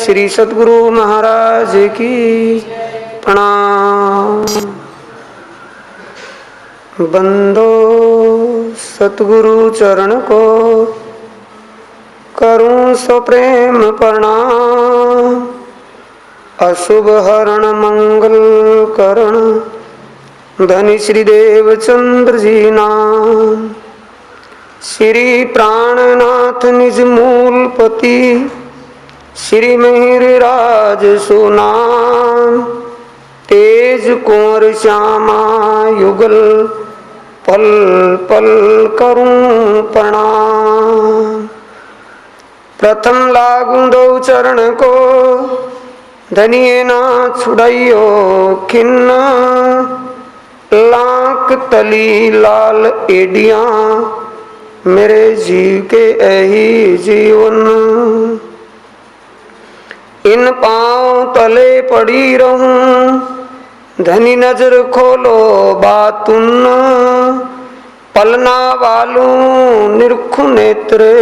श्री सद्गुरु महाराज की प्रणाम। बंदो सतगुरु चरण को करूं सो प्रेम प्रणाम। अशुभ हरण मंगल करण धनी श्री देव चंद्र जी नाम। श्री प्राणनाथ निज मूल पति श्री मिहिर राज सुनाम। तेज कुंवर श्यामा युगल पल पल करूं प्रणाम। प्रथम लागू दो चरण को धनिये ना छुड़ाइयो खिन्ना। लाख तली लाल एडियां मेरे जीव के यही जीवन। इन पांव तले पड़ी रहूं धनी नजर खोलो बातुन। पलना वालू निरखु नेत्रे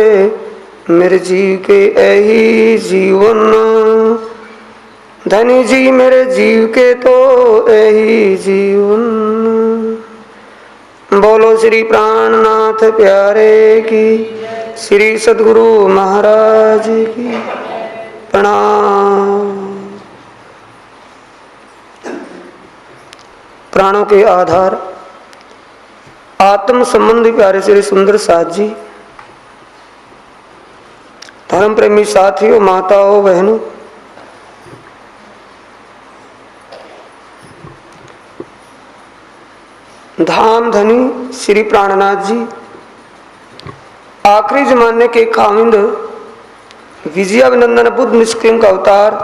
मेरे जीव के यही जीवन। धनी जी मेरे जीव के तो यही जीवन। बोलो श्री प्राणनाथ प्यारे की श्री सद्गुरु महाराज की प्रणाम। प्राणों के आधार आत्म संबंधी प्यारे श्री सुंदर साथ जी, धर्म प्रेमी साथियों, माताओं, बहनों, धाम धनी श्री प्राणनाथ जी, आखिरी जमाने के खाविंद विजयाभिनंदन बुद्ध निष्कलंक अवतार,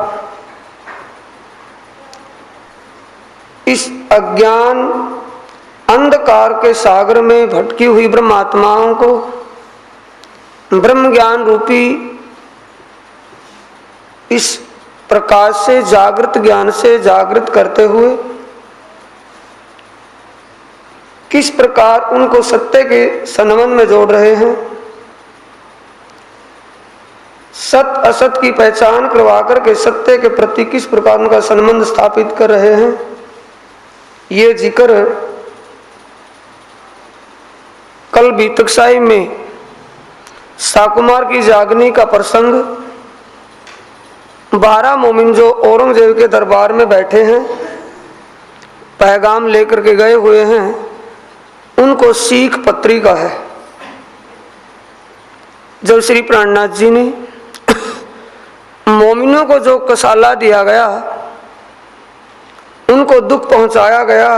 इस अज्ञान अंधकार के सागर में भटकी हुई ब्रह्मात्माओं को ब्रह्म ज्ञान रूपी इस प्रकाश से, जागृत ज्ञान से जागृत करते हुए किस प्रकार उनको सत्य के संबंध में जोड़ रहे हैं, सत असत की पहचान करवा करके सत्य के प्रति किस प्रकार उनका संबंध स्थापित कर रहे हैं, ये जिक्र कल बीतकसाई में साकुमार की जागनी का प्रसंग 12 मोमिन जो औरंगजेब के दरबार में बैठे हैं, पैगाम लेकर के गए हुए हैं, उनको सीख पत्री का है। जब श्री प्राणनाथ जी ने मोमिनों को जो कसाला दिया गया, उनको दुख पहुंचाया गया,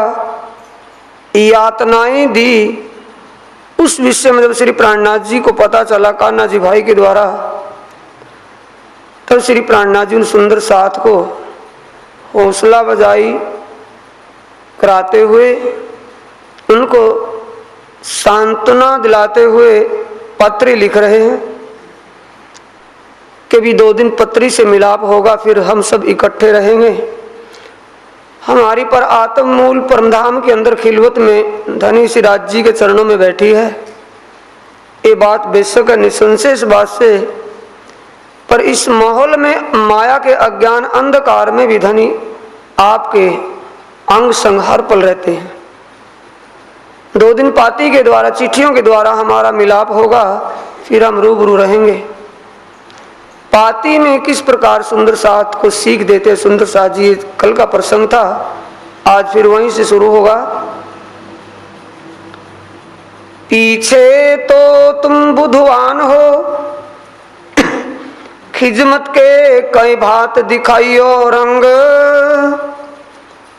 यातनाएं दी, उस विषय में जब श्री प्राणनाथ जी को पता चला कान्हा जी भाई के द्वारा, तब श्री प्राणनाथ जी उन सुंदर साथ को हौसला बजाई कराते हुए, उनको सांत्वना दिलाते हुए पत्र लिख रहे हैं कि भी 2 दिन पत्री से मिलाप होगा, फिर हम सब इकट्ठे रहेंगे। हमारी पर आत्म मूल परमधाम के अंदर खिलवत में धनी श्री राज जी के चरणों में बैठी है। ये बात बेशक है, निसंशय इस बात से, पर इस माहौल में माया के अज्ञान अंधकार में भी धनी आपके अंग संहार पल रहते हैं। 2 दिन पाती के द्वारा, चिट्ठियों के द्वारा हमारा मिलाप होगा, फिर हम रूबरू रहेंगे। पाती में किस प्रकार सुंदर साथ को सीख देते सुंदर साथ जी, कल का प्रसंग था, आज फिर वहीं से शुरू होगा। पीछे तो तुम बुधवान हो, खिजमत के कई भात दिखाइयो रंग।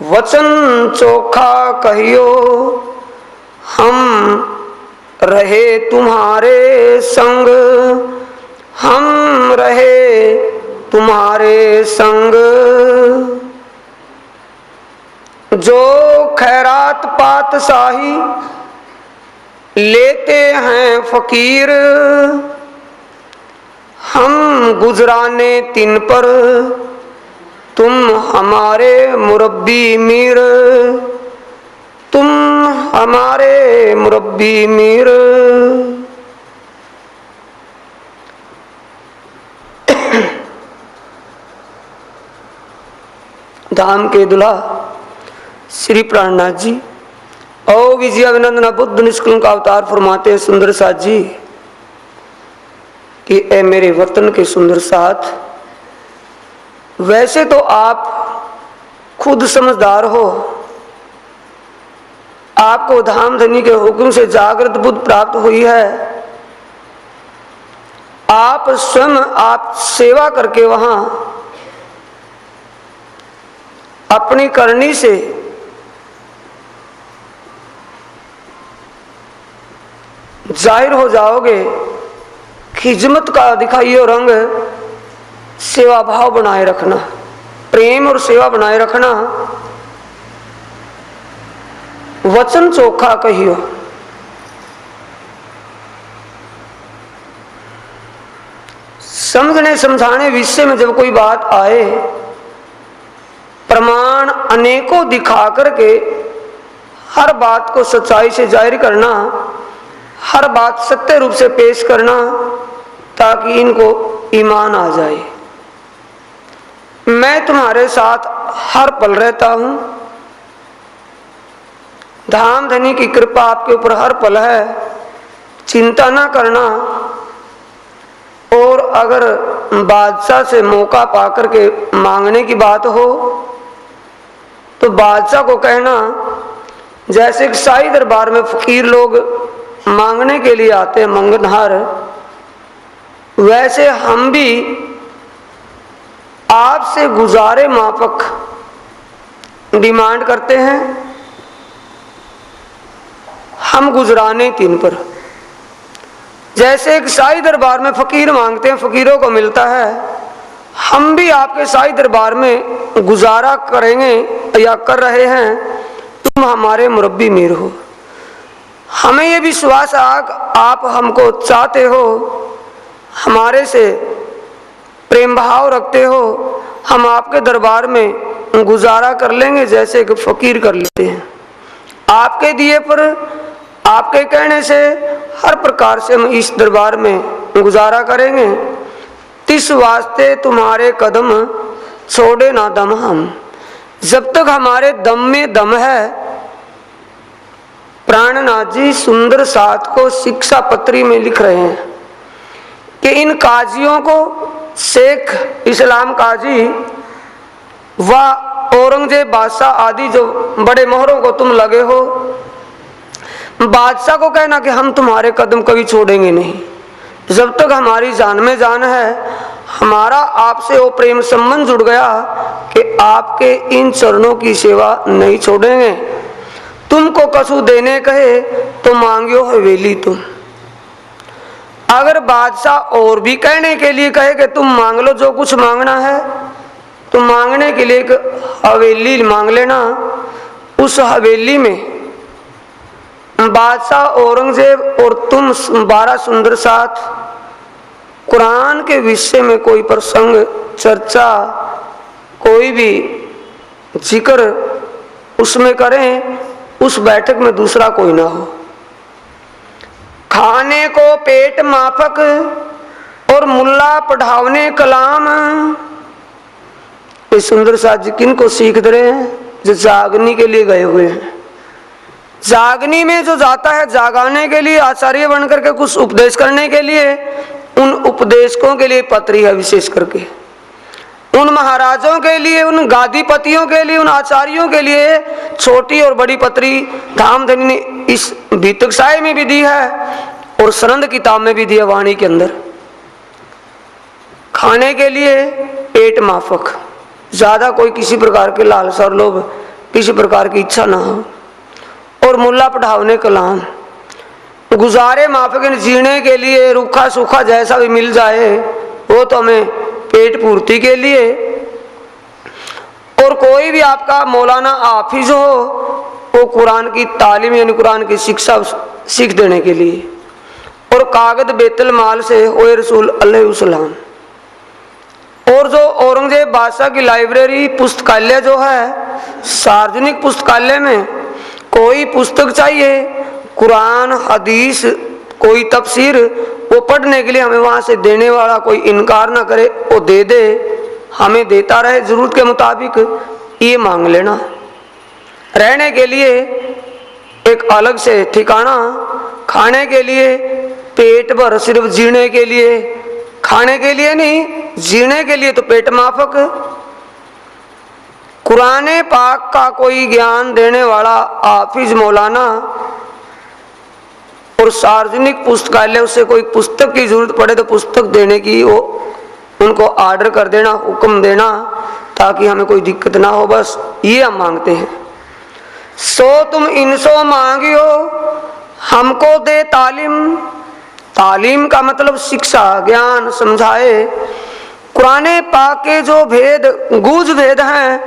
वचन चोखा कहियो हम रहे तुम्हारे संग। हम रहे तुम्हारे संग। जो खैरात पातशाही लेते हैं फकीर, हम गुजराने तिन पर तुम हमारे मुरब्बी मीर। तुम हमारे मुरब्बी मीर। धाम के दुल्हा श्री प्राणनाथ जी और विजयाभिनंदन बुद्ध निष्कलंक अवतार फरमाते सुंदर साथ जी कि ए मेरे वतन के सुंदर साथ, वैसे तो आप खुद समझदार हो, आपको धाम धनी के हुक्म से जागृत बुद्ध प्राप्त हुई है, आप स्वयं आप सेवा करके वहां अपनी करनी से जाहिर हो जाओगे। खिजमत का दिखाइए रंग, सेवा भाव बनाए रखना, प्रेम और सेवा बनाए रखना, वचन चोखा कहियो। समझने समझाने विषय में जब कोई बात आए, प्रमाण अनेकों दिखा करके हर बात को सच्चाई से जाहिर करना, हर बात सत्य रूप से पेश करना, ताकि इनको ईमान आ जाए। मैं तुम्हारे साथ हर पल रहता हूं, धाम धनी की कृपा आपके ऊपर हर पल है, चिंता ना करना। और अगर बादशाह से मौका पाकर के मांगने की बात हो तो बादशाह को कहना, जैसे कि शाही दरबार में फकीर लोग मांगने के लिए आते हैं मंगनहार, वैसे हम भी आपसे गुजारे माफक डिमांड करते हैं। हम गुजराने तीन पर, जैसे एक शाही दरबार में फकीर मांगते हैं, फकीरों को मिलता है, हम भी आपके शाही दरबार में गुजारा करेंगे या कर रहे हैं। तुम हमारे मुरब्बी मीर हो, हमें ये विश्वास आप हमको चाहते हो, हमारे से प्रेम भाव रखते हो, हम आपके दरबार में गुजारा कर लेंगे जैसे कि फकीर कर लेते हैं। आपके दिए पर, आपके कहने से हर प्रकार से हम इस दरबार में गुजारा करेंगे। तिस वास्ते तुम्हारे कदम छोड़े ना दम हम, जब तक हमारे दम में दम है। प्राणनाथ जी सुंदर साथ को शिक्षा पत्री में लिख रहे हैं कि इन काजियों को, शेख इस्लाम काजी व औरंगजेब बादशाह आदि जो बड़े मोहरों को तुम लगे हो, बादशाह को कहना कि हम तुम्हारे कदम कभी छोड़ेंगे नहीं, जब तक हमारी जान में जान है। हमारा आपसे वो प्रेम संबंध जुड़ गया कि आपके इन चरणों की सेवा नहीं छोड़ेंगे। तुमको कसू देने कहे तो मांगियो हवेली तुम। अगर बादशाह और भी कहने के लिए कहे कि तुम मांग लो जो कुछ मांगना है, तो मांगने के लिए एक हवेली मांग लेना। उस हवेली में बादशाह औरंगजेब और तुम 12 सुंदर साथ कुरान के विषय में कोई प्रसंग, चर्चा, कोई भी जिक्र उसमें करें, उस बैठक में दूसरा कोई ना हो। खाने को पेट माफक और मुल्ला पढ़ावने कलाम। ये सुंदर साथ जी किन को सीख दे रहे हैं? जो जागनी के लिए गए हुए हैं। जागनी में जो जाता है जागाने के लिए, आचार्य बनकर के कुछ उपदेश करने के लिए, उन उपदेशकों के लिए पत्री है विशेष करके। उन महाराजों के लिए, उन गादीपतियों के लिए, उन आचार्यों के लिए छोटी और बड़ी पत्री धाम धनी ने इस भीतक साय में भी दी है और सनंद किताब में भी दी है, वाणी के अंदर। खाने के लिए पेट माफक, ज्यादा कोई किसी प्रकार के लालसा और लोभ, किसी प्रकार की इच्छा ना हो। और मुल्ला पढ़ावने कलाम, गुजारे माफक, जीने के लिए रूखा सूखा जैसा भी मिल जाए वो तो हमें पेट पूर्ति के लिए। और कोई भी आपका मौलाना हाफिज हो, वो कुरान की तालीम यानी कुरान की शिक्षा सीख देने के लिए। और कागज बेतल माल से ओए रसूल अलैहिस्सलाम। और जो औरंगजेब बादशाह की लाइब्रेरी पुस्तकालय जो है, सार्वजनिक पुस्तकालय में कोई पुस्तक चाहिए, कुरान, हदीस, कोई तफसीर, वो पढ़ने के लिए हमें वहाँ से देने वाला कोई इनकार ना करे, वो दे दे, हमें देता रहे जरूरत के मुताबिक। ये मांग लेना। रहने के लिए एक अलग से ठिकाना, खाने के लिए पेट भर, सिर्फ जीने के लिए, खाने के लिए नहीं, जीने के लिए तो पेट माफक। कुराने पाक का कोई ज्ञान देने वाला हाफिज मौलाना और सार्वजनिक पुस्तकालय से कोई पुस्तक की जरूरत पड़े तो पुस्तक देने की वो उनको ऑर्डर कर देना, हुक्म देना, ताकि हमें कोई दिक्कत ना हो। बस ये हम मांगते हैं। सो तुम इनसो मांगियो हमको दे तालीम। तालीम का मतलब शिक्षा, ज्ञान, समझाए। कुराने पाक के जो भेद, गूढ़ भेद हैं,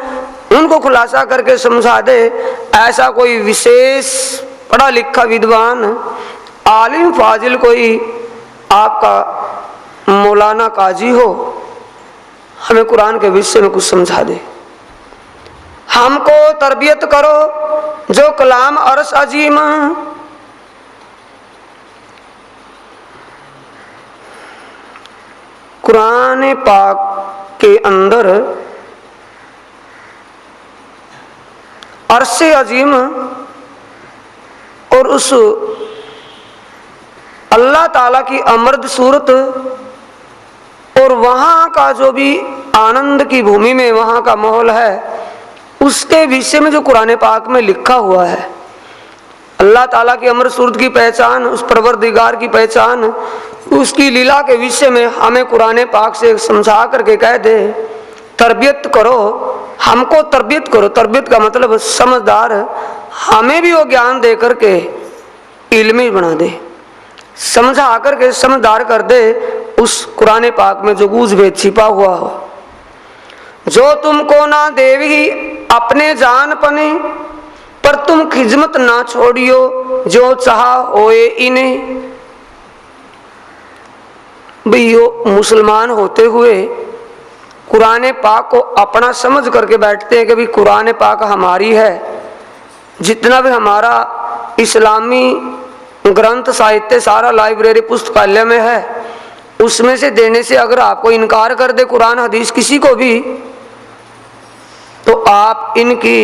उनको खुलासा करके समझा दे। ऐसा कोई विशेष पढ़ा लिखा विद्वान, आलिम फाजिल कोई आपका मौलाना काजी हो, हमें कुरान के विषय में कुछ समझा दे। हमको तरबियत करो जो कलाम अर्श अजीम। कुरान पाक के अंदर अर्श अजीम और उस अल्लाह ताला की अमर्द सूरत और वहाँ का जो भी आनंद की भूमि में वहाँ का माहौल है, उसके विषय में जो कुरान पाक में लिखा हुआ है। अल्लाह ताला की अमर सूरत की पहचान, उस परवरदिगार की पहचान, उसकी लीला के विषय में हमें कुरान पाक से समझा करके कह दे तरबियत करो, हमको तरबियत करो। तरबियत का मतलब समझदार, हमें भी वो ज्ञान दे करके इल्मी बना दे, समझा करके समझदार कर दे उस कुरान पाक में जो गूढ़ भेद छिपा हुआ हो। जो तुमको ना देवी अपने जान पने, पर तुम खिजमत ना छोड़ियो जो चाहा होए इन्हें। भाई वो मुसलमान होते हुए कुरान पाक को अपना समझ करके बैठते हैं कि भाई कुरान पाक हमारी है। जितना भी हमारा इस्लामी ग्रंथ साहित्य सारा लाइब्रेरी पुस्तकालय में है, उसमें से देने से अगर आपको इनकार कर दे कुरान हदीस किसी को भी, तो आप इनकी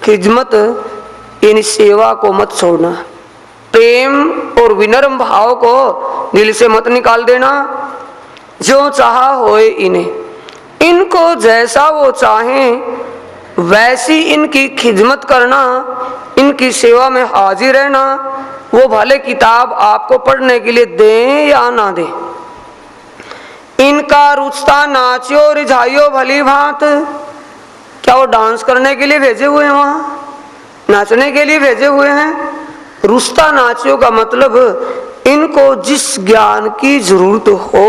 खिदमत, इन सेवा को मत छोड़ना। प्रेम और विनम्र भाव को दिल से मत निकाल देना। जो चाहा होए इन्हें, इनको जैसा वो चाहें वैसी इनकी खिदमत करना, इनकी सेवा में हाजिर रहना। वो भले किताब आपको पढ़ने के लिए दें या ना दें, इनका रुचता नाचियो रिझाइयो भली भांत। क्या वो डांस करने के लिए भेजे हुए हैं, वहां नाचने के लिए भेजे हुए हैं? रुस्ता नाचियो का मतलब इनको जिस ज्ञान की जरूरत हो,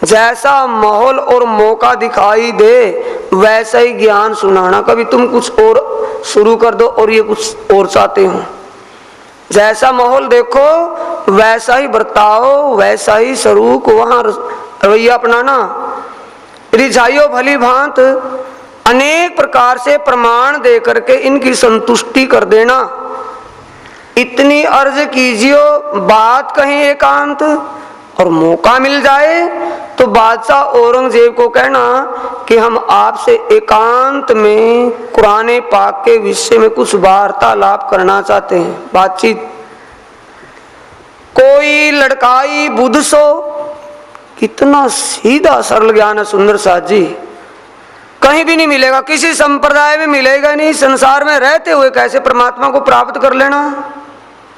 जैसा माहौल और मौका दिखाई दे वैसा ही ज्ञान सुनाना। कभी तुम कुछ और शुरू कर दो और ये कुछ और चाहते हो, जैसा माहौल देखो वैसा ही बर्ताओ, वैसा ही सरूक वहां रवैया अपनाना। रिझाइयो भली भांत, अनेक प्रकार से प्रमाण दे करके इनकी संतुष्टि कर देना। इतनी अर्ज कीजियो बात कहीं एकांत, और मौका मिल जाए तो बादशाह औरंगजेब को कहना कि हम आपसे एकांत में कुरान पाक के विषय में कुछ वार्तालाप करना चाहते हैं, बातचीत। कोई लड़काई बुध सो, कितना सीधा सरल ज्ञान है सुंदर साथ जी, कहीं भी नहीं मिलेगा, किसी संप्रदाय में मिलेगा नहीं। संसार में रहते हुए कैसे परमात्मा को प्राप्त कर लेना,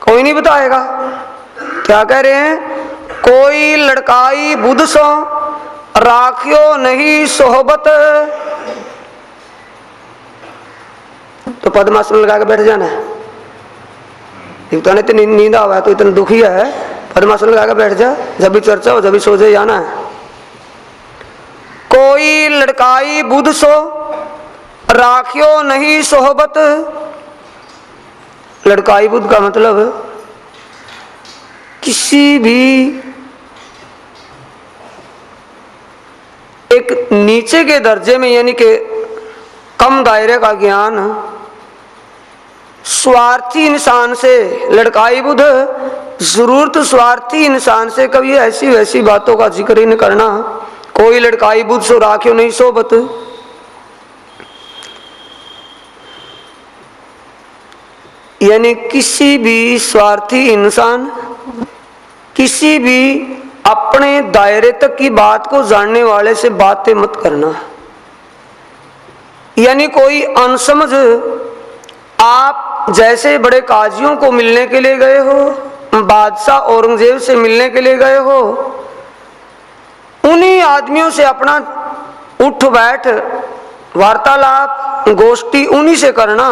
कोई नहीं बताएगा। क्या कह रहे हैं? कोई लड़काई बुध सो राखियो नहीं सोहबत। तो पद्मासन लगा के बैठ जाना है। इतना इतनी नींद आवा है तो इतना दुखी है, पद्मासन लगा के बैठ जा, जब भी चर्चा हो जब भी सो जाए जाना है। कोई लड़काई बुध सो राखियो नहीं सोहबत। लड़काई बुध का मतलब किसी भी एक नीचे के दर्जे में, यानी कि कम दायरे का ज्ञान स्वार्थी इंसान से, लड़काई बुध जरूरत स्वार्थी इंसान से कभी ऐसी वैसी बातों का जिक्र ही नहीं करना। कोई लड़काई बुध सो राखियो नहीं सोबत। यानी किसी भी स्वार्थी इंसान किसी भी अपने दायरे तक की बात को जानने वाले से बातें मत करना। यानी कोई अनसमझ आप जैसे बड़े काजियों को मिलने के लिए गए हो, बादशाह औरंगजेब से मिलने के लिए गए हो, उन्हीं आदमियों से अपना उठ बैठ वार्तालाप गोष्ठी उन्हीं से करना।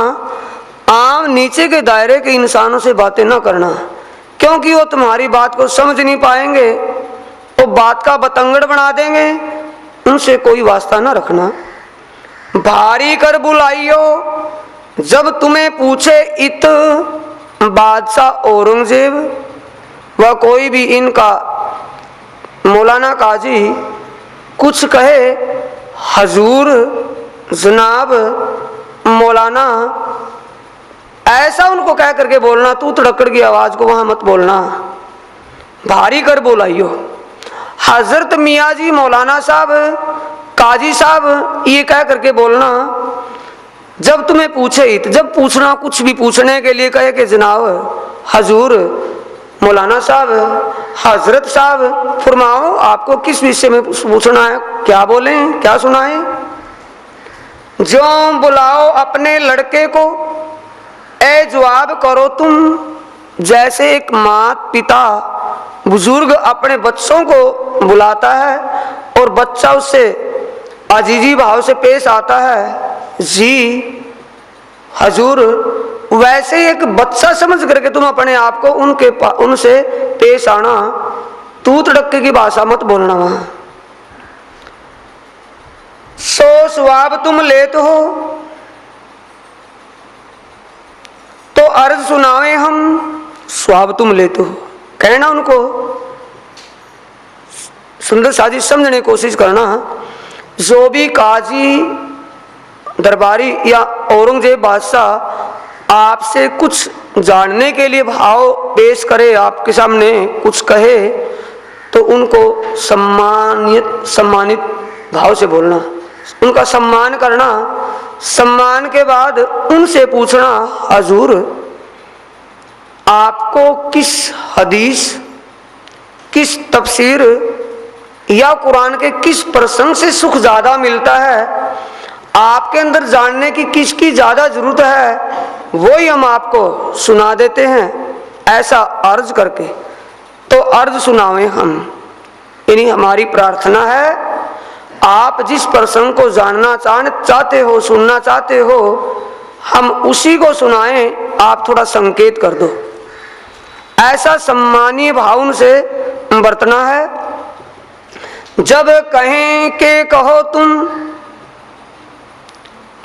आम नीचे के दायरे के इंसानों से बातें ना करना, क्योंकि वो तुम्हारी बात को समझ नहीं पाएंगे, वो बात का बतंगड़ बना देंगे। उनसे कोई वास्ता ना रखना। भारी कर बुलाइयो जब तुम्हें पूछे इत बादशाह औरंगजेब व कोई भी इनका मौलाना काजी कुछ कहे, हजूर जनाब मौलाना, ऐसा उनको कह करके बोलना। तू तड़कड़ की आवाज को वहां मत बोलना। भारी कर बुलाइयो, हजरत मियाँ जी मौलाना साहब काजी साहब ये कह करके बोलना। जब तुम्हें पूछे इत, जब पूछना कुछ भी पूछने के लिए कहे कि जनाब हजूर मौलाना साहब हजरत साहब फरमाओ आपको किस विषय में पूछना है, क्या बोले क्या सुनाए। जो बुलाओ अपने लड़के को ए जवाब करो तुम, जैसे एक माता पिता बुजुर्ग अपने बच्चों को बुलाता है और बच्चा उससे अजीजी भाव से पेश आता है। जी हजूर, वैसे एक बच्चा समझ करके तुम अपने आप को उनसे पेश आना। तू तड़क्के की भाषा मत बोलना। वहां सो स्वाब तुम लेते हो तो अर्ज सुनावे हम, स्वाब तुम लेते हो कहना उनको। सुंदर साजिश समझने की कोशिश करना। जो भी काजी दरबारी या औरंगजेब बादशाह आपसे कुछ जानने के लिए भाव पेश करे, आपके सामने कुछ कहे, तो उनको सम्मानित भाव से बोलना, उनका सम्मान करना। सम्मान के बाद उनसे पूछना, हजूर आपको किस हदीस किस तफसीर या कुरान के किस प्रसंग से सुख ज्यादा मिलता है, आपके अंदर जानने की किसकी ज्यादा जरूरत है, वही हम आपको सुना देते हैं। ऐसा अर्ज करके तो अर्ज सुनावे हम। यानी हमारी प्रार्थना है आप जिस प्रसंग को जानना चाहते हो, सुनना चाहते हो, हम उसी को सुनाएं, आप थोड़ा संकेत कर दो। ऐसा सम्मानीय भाव से बरतना है। जब कहें के कहो तुम,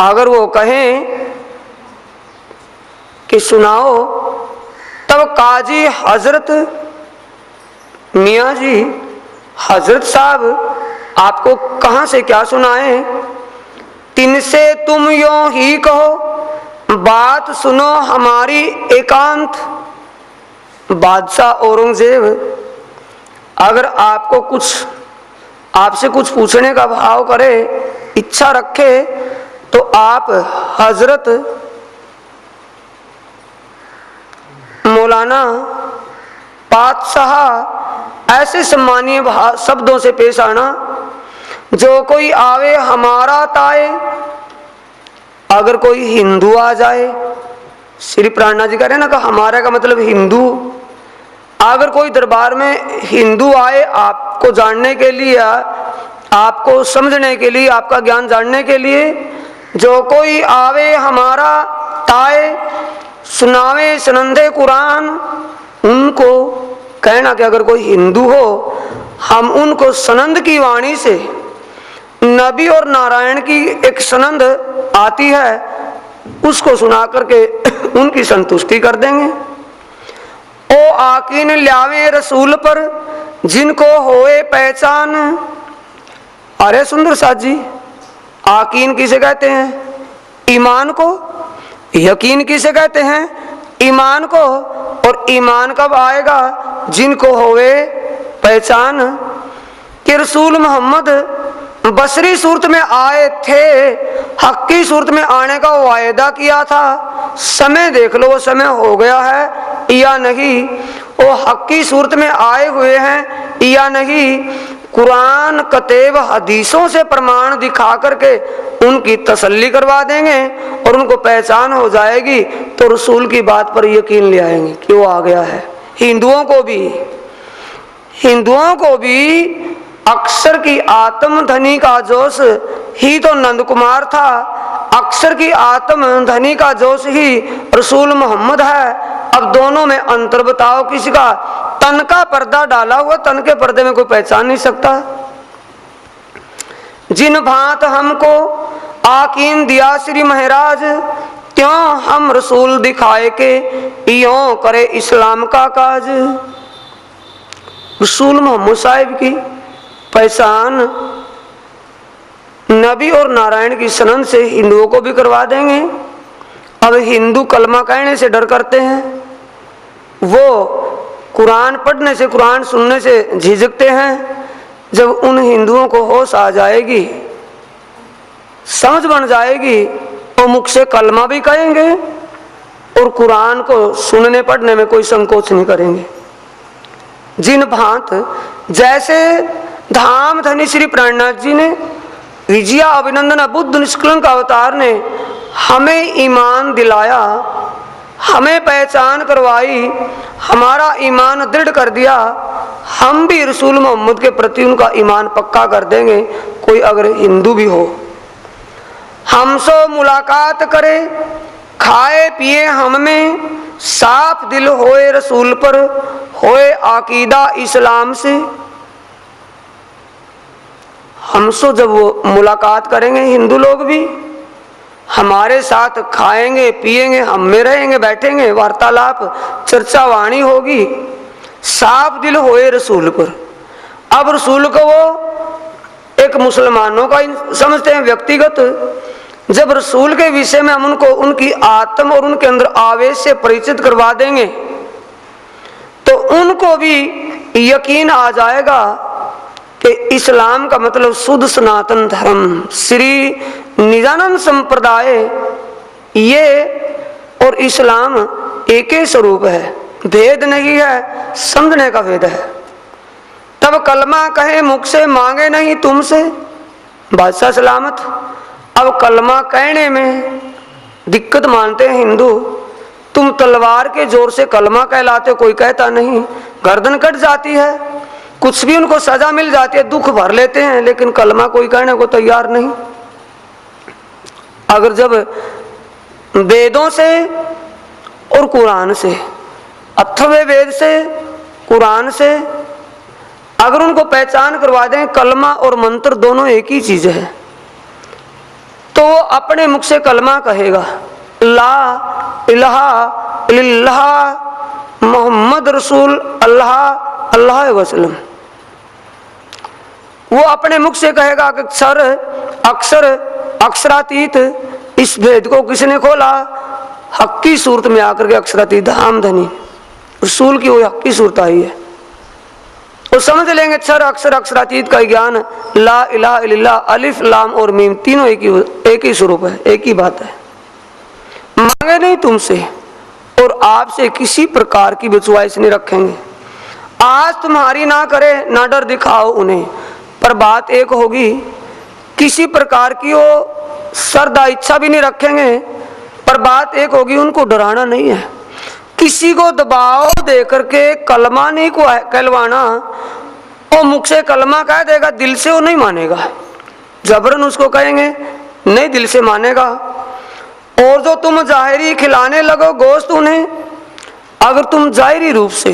अगर वो कहें कि सुनाओ, तब काजी हजरत मियाँ जी हजरत साहब आपको कहाँ से क्या सुनाए। तिनसे तुम यों ही कहो, बात सुनो हमारी एकांत। बादशाह औरंगजेब अगर आपसे कुछ पूछने का भाव करे, इच्छा रखे, तो आप हजरत मौलाना बादशाह ऐसे सम्मानीय शब्दों से पेश आना। जो कोई आवे हमारा ताए, अगर कोई हिंदू आ जाए, श्री प्राणनाथ जी कह रहे ना कि हमारा का मतलब हिंदू। अगर कोई दरबार में हिंदू आए आपको जानने के लिए, आपको समझने के लिए, आपका ज्ञान जानने के लिए, जो कोई आवे हमारा ताए, सुनावे सनंदे कुरान, उनको कहना कि अगर कोई हिंदू हो, हम उनको सनंद की वाणी से, नबी और नारायण की एक सनंद आती है, उसको सुना करके उनकी संतुष्टि कर देंगे। ओ आकीन ल्यावे रसूल पर जिनको होए पहचान। अरे सुंदर साथ जी, आकीन किसे कहते हैं? ईमान को। यकीन किसे कहते हैं? ईमान को। और ईमान कब आएगा? जिनको होए पहचान कि रसूल मोहम्मद बसरी सूरत में आए थे, हक की सूरत में आने का वायदा किया था, समय देख लो वो समय हो गया है या नहीं, वो हक की सूरत में आए हुए हैं या नहीं। कुरान कतेब हदीसों से प्रमाण दिखा करके उनकी तसल्ली करवा देंगे और उनको पहचान हो जाएगी तो रसूल की बात पर यकीन ले आएंगे कि वो आ गया है। हिंदुओं को भी अक्षर की आत्मधनी का जोश ही तो नंद कुमार था, अक्षर की आत्मधनी का जोश ही रसूल मोहम्मद है। अब दोनों में अंतर बताओ किसी का? तन का पर्दा डाला हुआ, तन के पर्दे में कोई पहचान नहीं सकता। जिन भांत हमको आकीन दिया श्री महाराज, त्यों हम रसूल दिखाए के यों करे इस्लाम का काज। रसूल मोहम्मद साहिब की पहचान नबी और नारायण की सनद से हिंदुओं को भी करवा देंगे। अब हिंदू कलमा कहने से डर करते हैं, वो कुरान पढ़ने से, कुरान सुनने से झिझकते हैं। जब उन हिंदुओं को होश आ जाएगी, समझ बन जाएगी, वो मुख से कलमा भी कहेंगे और कुरान को सुनने पढ़ने में कोई संकोच नहीं करेंगे। जिन भांत जैसे धाम धनी श्री प्राणनाथ जी ने, विजया अभिनंदन बुद्ध निष्कलंक अवतार ने हमें ईमान दिलाया, हमें पहचान करवाई, हमारा ईमान दृढ़ कर दिया, हम भी रसूल मोहम्मद के प्रति उनका ईमान पक्का कर देंगे। कोई अगर हिंदू भी हो हमसे मुलाकात करे, खाए पिए हम में, साफ दिल होए रसूल पर, होए आकीदा इस्लाम से। हमसे जब वो मुलाकात करेंगे हिंदू लोग भी, हमारे साथ खाएंगे पिएंगे, हम में रहेंगे, बैठेंगे, वार्तालाप चर्चा वाणी होगी, साफ दिल होए रसूल पर। अब रसूल को वो एक मुसलमानों का समझते हैं व्यक्तिगत। जब रसूल के विषय में हम उनको उनकी आत्म और उनके अंदर आवेश से परिचित करवा देंगे तो उनको भी यकीन आ जाएगा कि इस्लाम का मतलब शुद्ध सनातन धर्म, श्री निजानंद संप्रदाय, ये और इस्लाम एक ही स्वरूप है, भेद नहीं है, समझने का भेद है। तब कलमा कहे मुख से, मांगे नहीं तुमसे, बादशाह सलामत। अब कलमा कहने में दिक्कत मानते हैं हिंदू। तुम तलवार के जोर से कलमा कहलाते, कोई कहता नहीं, गर्दन कट जाती है, कुछ भी उनको सजा मिल जाती है, दुख भर लेते हैं, लेकिन कलमा कोई कहने को तैयार नहीं। अगर जब वेदों से और कुरान से, अथर्व वेद से, कुरान से अगर उनको पहचान करवा दें कलमा और मंत्र दोनों एक ही चीज है, तो वो अपने मुख से कलमा कहेगा, ला इलाहा इल्लल्लाह मोहम्मद रसूल अल्लाह अल्लाह वसल्लम। वो अपने मुख से कहेगा कि अक्षर अक्षर अक्षरातीत, इस भेद को किसने खोला? हक की सूरत में आकर के अक्षरातीत धाम धनी रसूल की वो हक की सूरत आई है। वो समझ लेंगे अक्षर अक्षर अक्षरातीत का ज्ञान, ला इलाहा इल्लल्लाह, अलिफ लाम और मीम तीनों एक ही स्वरूप है, एक ही बात है। मांगे नहीं तुमसे और आपसे किसी प्रकार की विश्वास नहीं रखेंगे। आज तुम्हारी ना करे ना डर दिखाओ उन्हें, पर बात एक होगी, किसी प्रकार की वो श्रद्धा इच्छा भी नहीं रखेंगे, पर बात एक होगी, उनको डराना नहीं है। किसी को दबाव दे करके कलमा नहीं को कहलवाना। वो मुख से कलमा कह देगा, दिल से वो नहीं मानेगा। जबरन उसको कहेंगे नहीं, दिल से मानेगा। और जो तुम जाहिरी खिलाने लगो गोश्त उन्हें, अगर तुम जाहिरी रूप से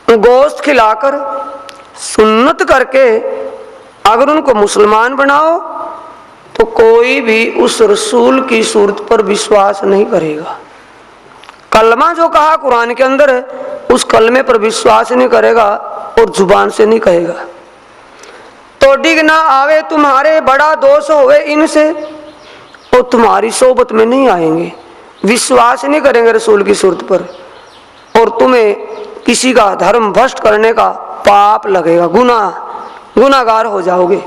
गोश्त खिलाकर सुन्नत करके अगर उनको मुसलमान बनाओ तो कोई भी उस रसूल की सूरत पर विश्वास नहीं करेगा। कलमा जो कहा कुरान के अंदर है, उस कलमे पर विश्वास नहीं करेगा और जुबान से नहीं कहेगा। तो डिग ना आवे तुम्हारे, बड़ा दोष होवे इनसे, वो तुम्हारी सोबत में नहीं आएंगे, विश्वास नहीं करेंगे रसूल की सूरत पर, और तुम्हें किसी का धर्म भ्रष्ट करने का पाप लगेगा, गुनाहगार हो जाओगे।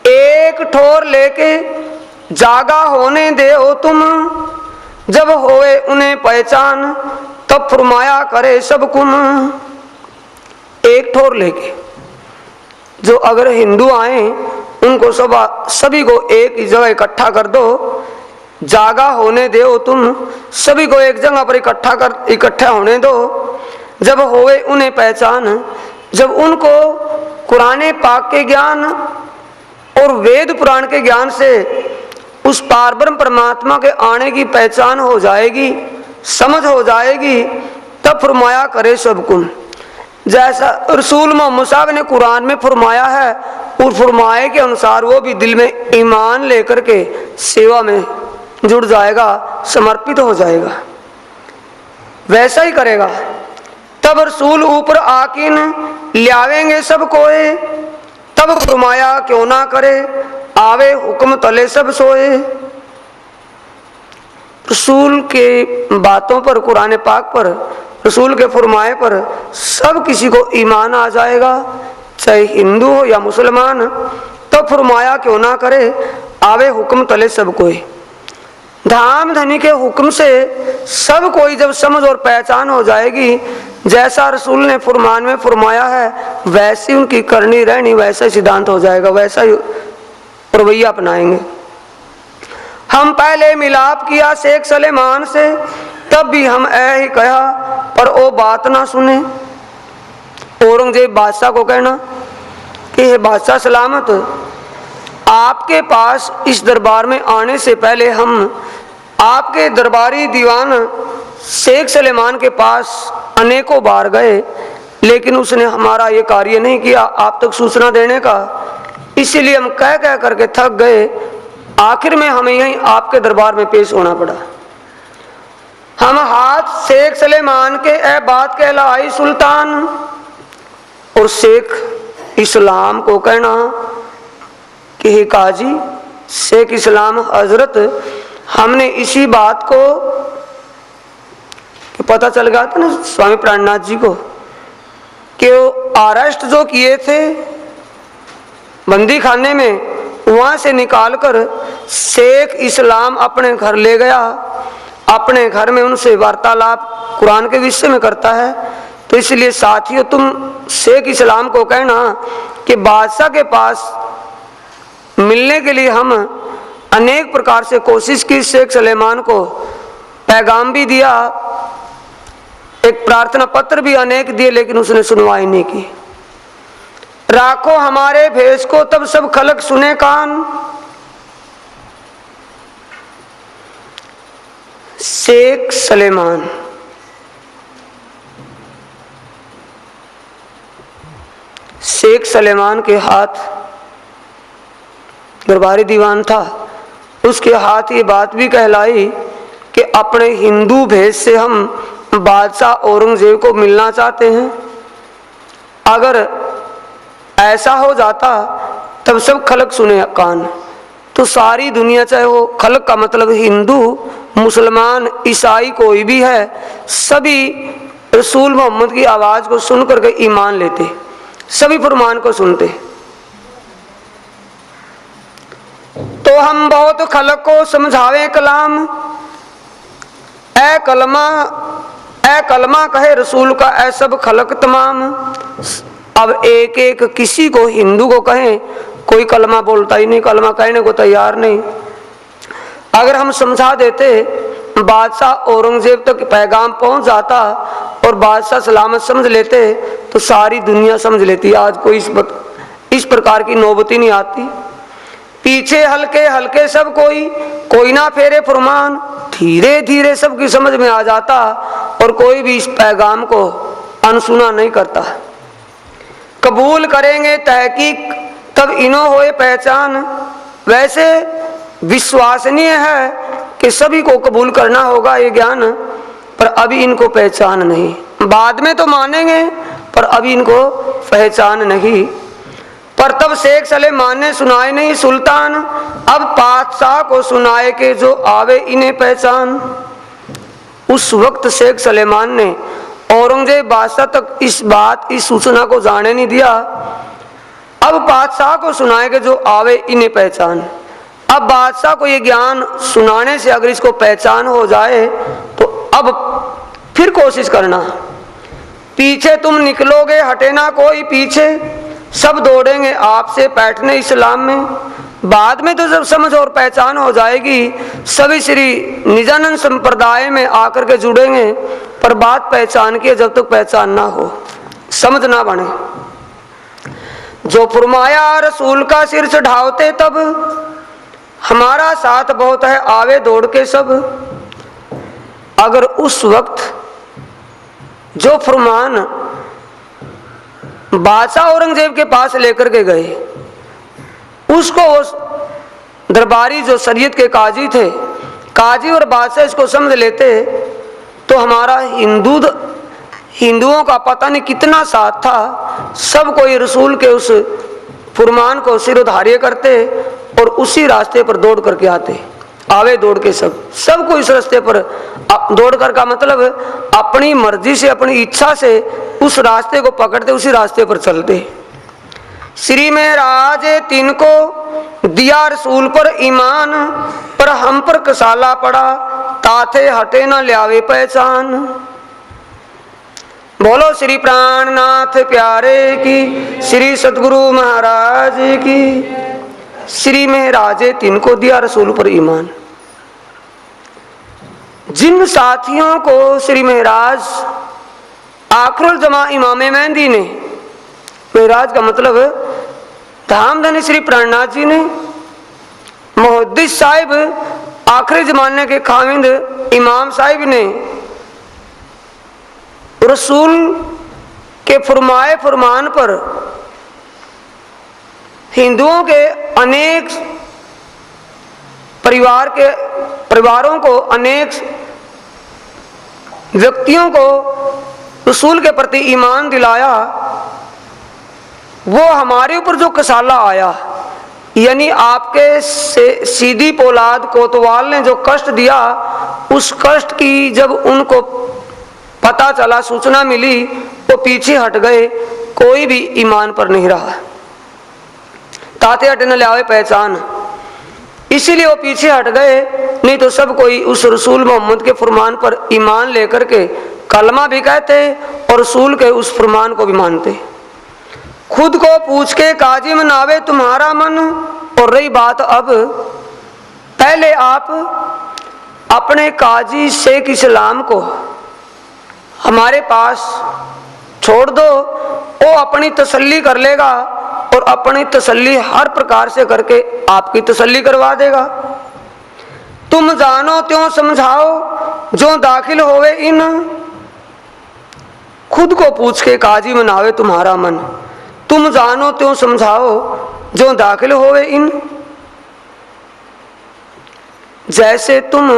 एक ठोर लेके जागा होने दे हो तुम, जब होए उन्हें पहचान, तब फरमाया करे सब कुम। एक ठोर लेके जो अगर हिंदू आए उनको सभी को एक जगह इकट्ठा कर दो, जागा होने दो तुम, सभी को एक जगह पर इकट्ठा होने दो। जब होए उन्हें पहचान, जब उनको कुरान पाक के ज्ञान और वेद पुराण के ज्ञान से उस पारब्रह्म परमात्मा के आने की पहचान हो जाएगी, समझ हो जाएगी, तब फरमाया करे सबको। जैसा रसूल मोहम्मद साहब ने कुरान में फरमाया है, उस फरमाए के अनुसार वो भी दिल में ईमान लेकर के सेवा में जुड़ जाएगा, समर्पित हो जाएगा, वैसा ही करेगा। तब रसूल ऊपर आकिन लियावेंगे सब कोए, तब फरमाया क्यों ना करे, आवे हुक्म तले सब सोए। रसूल के बातों पर, कुरान पाक पर, रसूल के फरमाए पर सब किसी को ईमान आ जाएगा, चाहे हिंदू हो या मुसलमान। तब फरमाया क्यों ना करे, आवे हुक्म तले सब कोई। धाम धनी के हुक्म से सब कोई जब समझ और पहचान हो जाएगी, जैसा रसूल ने फरमान में फरमाया है वैसी उनकी करनी रहनी, वैसा सिद्धांत हो जाएगा, वैसा ही रवैया अपनाएंगे। हम पहले मिलाप किया शेख सलेमान से, तब भी हम ऐ ही कहा पर वो बात ना सुने। औरंगजेब बादशाह को कहना कि हे बादशाह सलामत, आपके पास इस दरबार में आने से पहले हम आपके दरबारी दीवान शेख सलेमान के पास अनेकों बार गए, लेकिन उसने हमारा ये कार्य नहीं किया आप तक सूचना देने का, इसीलिए हम कह कह करके थक गए। आखिर में हमें यहीं आपके दरबार में पेश होना पड़ा। हम हाथ शेख सलेमान के ए बात कहलाई सुल्तान, और शेख इस्लाम को कहना कि हे काजी शेख इस्लाम हजरत, हमने इसी बात को पता चल गया था ना स्वामी प्राणनाथ जी को कि वो अरेस्ट जो किए थे बंदी खाने में, वहां से निकालकर शेख इस्लाम अपने घर ले गया, अपने घर में उनसे वार्तालाप कुरान के विषय में करता है। तो इसलिए साथियों तुम शेख इस्लाम को कहना कि बादशाह के पास मिलने के लिए हम अनेक प्रकार से कोशिश की, शेख सलेमान को पैगाम भी दिया, एक प्रार्थना पत्र भी अनेक दिए, लेकिन उसने सुनवाई नहीं की। राखो हमारे भेष को तब सब खलक सुने कान। शेख सलेमान शेख सलेमान के हाथ दरबारी दीवान था, उसके हाथ ये बात भी कहलाई कि अपने हिंदू भेष से हम बादशाह औरंगजेब को मिलना चाहते हैं। अगर ऐसा हो जाता तब सब खलक सुने कान। तो सारी दुनिया, चाहे वो खलक का मतलब हिंदू मुसलमान ईसाई कोई भी है, सभी रसूल मोहम्मद की आवाज को सुन करके ईमान लेते, सभी फरमान को सुनते। तो हम बहुत खलक को समझावे कलाम, ए कलमा कहे रसूल का ए सब खलक तमाम। अब एक एक किसी को हिंदू को कहें, कोई कलमा बोलता ही नहीं, कलमा कहने को तैयार नहीं। अगर हम समझा देते बादशाह औरंगजेब तक पैगाम पहुंच जाता और बादशाह सलामत समझ लेते तो सारी दुनिया समझ लेती। आज कोई इस प्रकार की नौबती नहीं आती। पीछे हल्के हल्के सब कोई ना फेरे फरमान, धीरे धीरे सबकी समझ में आ जाता और कोई भी इस पैगाम को अनसुना नहीं करता। कबूल करेंगे तहकीक तब इन्हों होए पहचान। वैसे विश्वसनीय है कि सभी को कबूल करना होगा ये ज्ञान, पर अभी इनको पहचान नहीं। बाद में तो मानेंगे पर अभी इनको पहचान नहीं। पर तब शेख सलेमान ने सुनाए नहीं सुल्तान, अब बादशाह को सुनाए के जो आवे इन्हें पहचान। उस वक्त शेख सलेमान ने औरंगजेब बादशाह तक इस सूचना को जाने नहीं दिया। अब बादशाह को सुनाए के जो आवे इन्हें पहचान। अब बादशाह को ये ज्ञान सुनाने से अगर इसको पहचान हो जाए तो अब फिर कोशिश करना। पीछे तुम निकलोगे हटे ना कोई पीछे, सब दौड़ेंगे आपसे बैठने इस्लाम में। बाद में तो जब समझ और पहचान हो जाएगी सभी श्री निजानंद संप्रदाय में आकर के जुड़ेंगे, पर बात पहचान की जब तक पहचान ना हो, समझ ना बने। जो फरमाया रसूल का सिर चढ़ावते तब, हमारा साथ बहुत है आवे दौड़ के सब। अगर उस वक्त जो फरमान बादशाह औरंगजेब के पास लेकर के गए, उसको वो दरबारी जो शरीयत के काजी थे, काजी और बादशाह इसको समझ लेते तो हमारा हिंदुओं का पता नहीं कितना साथ था, सब कोई रसूल के उस फरमान को सिरोधार्य करते और उसी रास्ते पर दौड़ करके आते। आवे दौड़ के सब को इस रास्ते पर दौड़ कर का मतलब अपनी मर्जी से अपनी इच्छा से उस रास्ते को पकड़ते, उसी रास्ते पर चलते। श्री महाराज तिनको दिया रसूल पर ईमान, पर हम पर कसाला पड़ा ताथे हटे न ल्यावे पहचान। बोलो श्री प्राणनाथ प्यारे की, श्री सतगुरु महाराज की। श्री महाराज तिनको दिया रसूल पर ईमान। जिन साथियों को श्री महाराज आखरुल जमा इमामे मेहंदी ने, महाराज का मतलब धामधनी श्री प्राणनाथ जी ने, मुहद्दिस साहिब आखिरी जमाने के खाविंद इमाम साहिब ने रसूल के फरमाए फरमान पर हिंदुओं के अनेक परिवारों को, अनेक व्यक्तियों को रसूल के प्रति ईमान दिलाया। वो हमारे ऊपर जो कसाला आया, यानी आपके सीधी पोलाद कोतवाल ने जो कष्ट दिया, उस कष्ट की जब उनको पता चला, सूचना मिली, वो पीछे हट गए, कोई भी ईमान पर नहीं रहा। ताते हटे न ल्यावे पहचान, इसीलिए वो पीछे हट गए, नहीं तो सब कोई उस रसूल मोहम्मद के फरमान पर ईमान लेकर के कलमा भी कहते और रसूल के उस फरमान को भी मानते। खुद को पूछ के काजी मनावे तुम्हारा मन। और रही बात अब, पहले आप अपने काजी शेख इस्लाम को हमारे पास छोड़ दो, वो अपनी तसल्ली कर लेगा और अपनी तसल्ली हर प्रकार से करके आपकी तसल्ली करवा देगा। तुम जानो त्यों समझाओ जो दाखिल होवे इन, खुद को पूछ के काजी मनावे तुम्हारा मन। तुम जानो त्यों समझाओ जो दाखिल होवे इन। जैसे तुम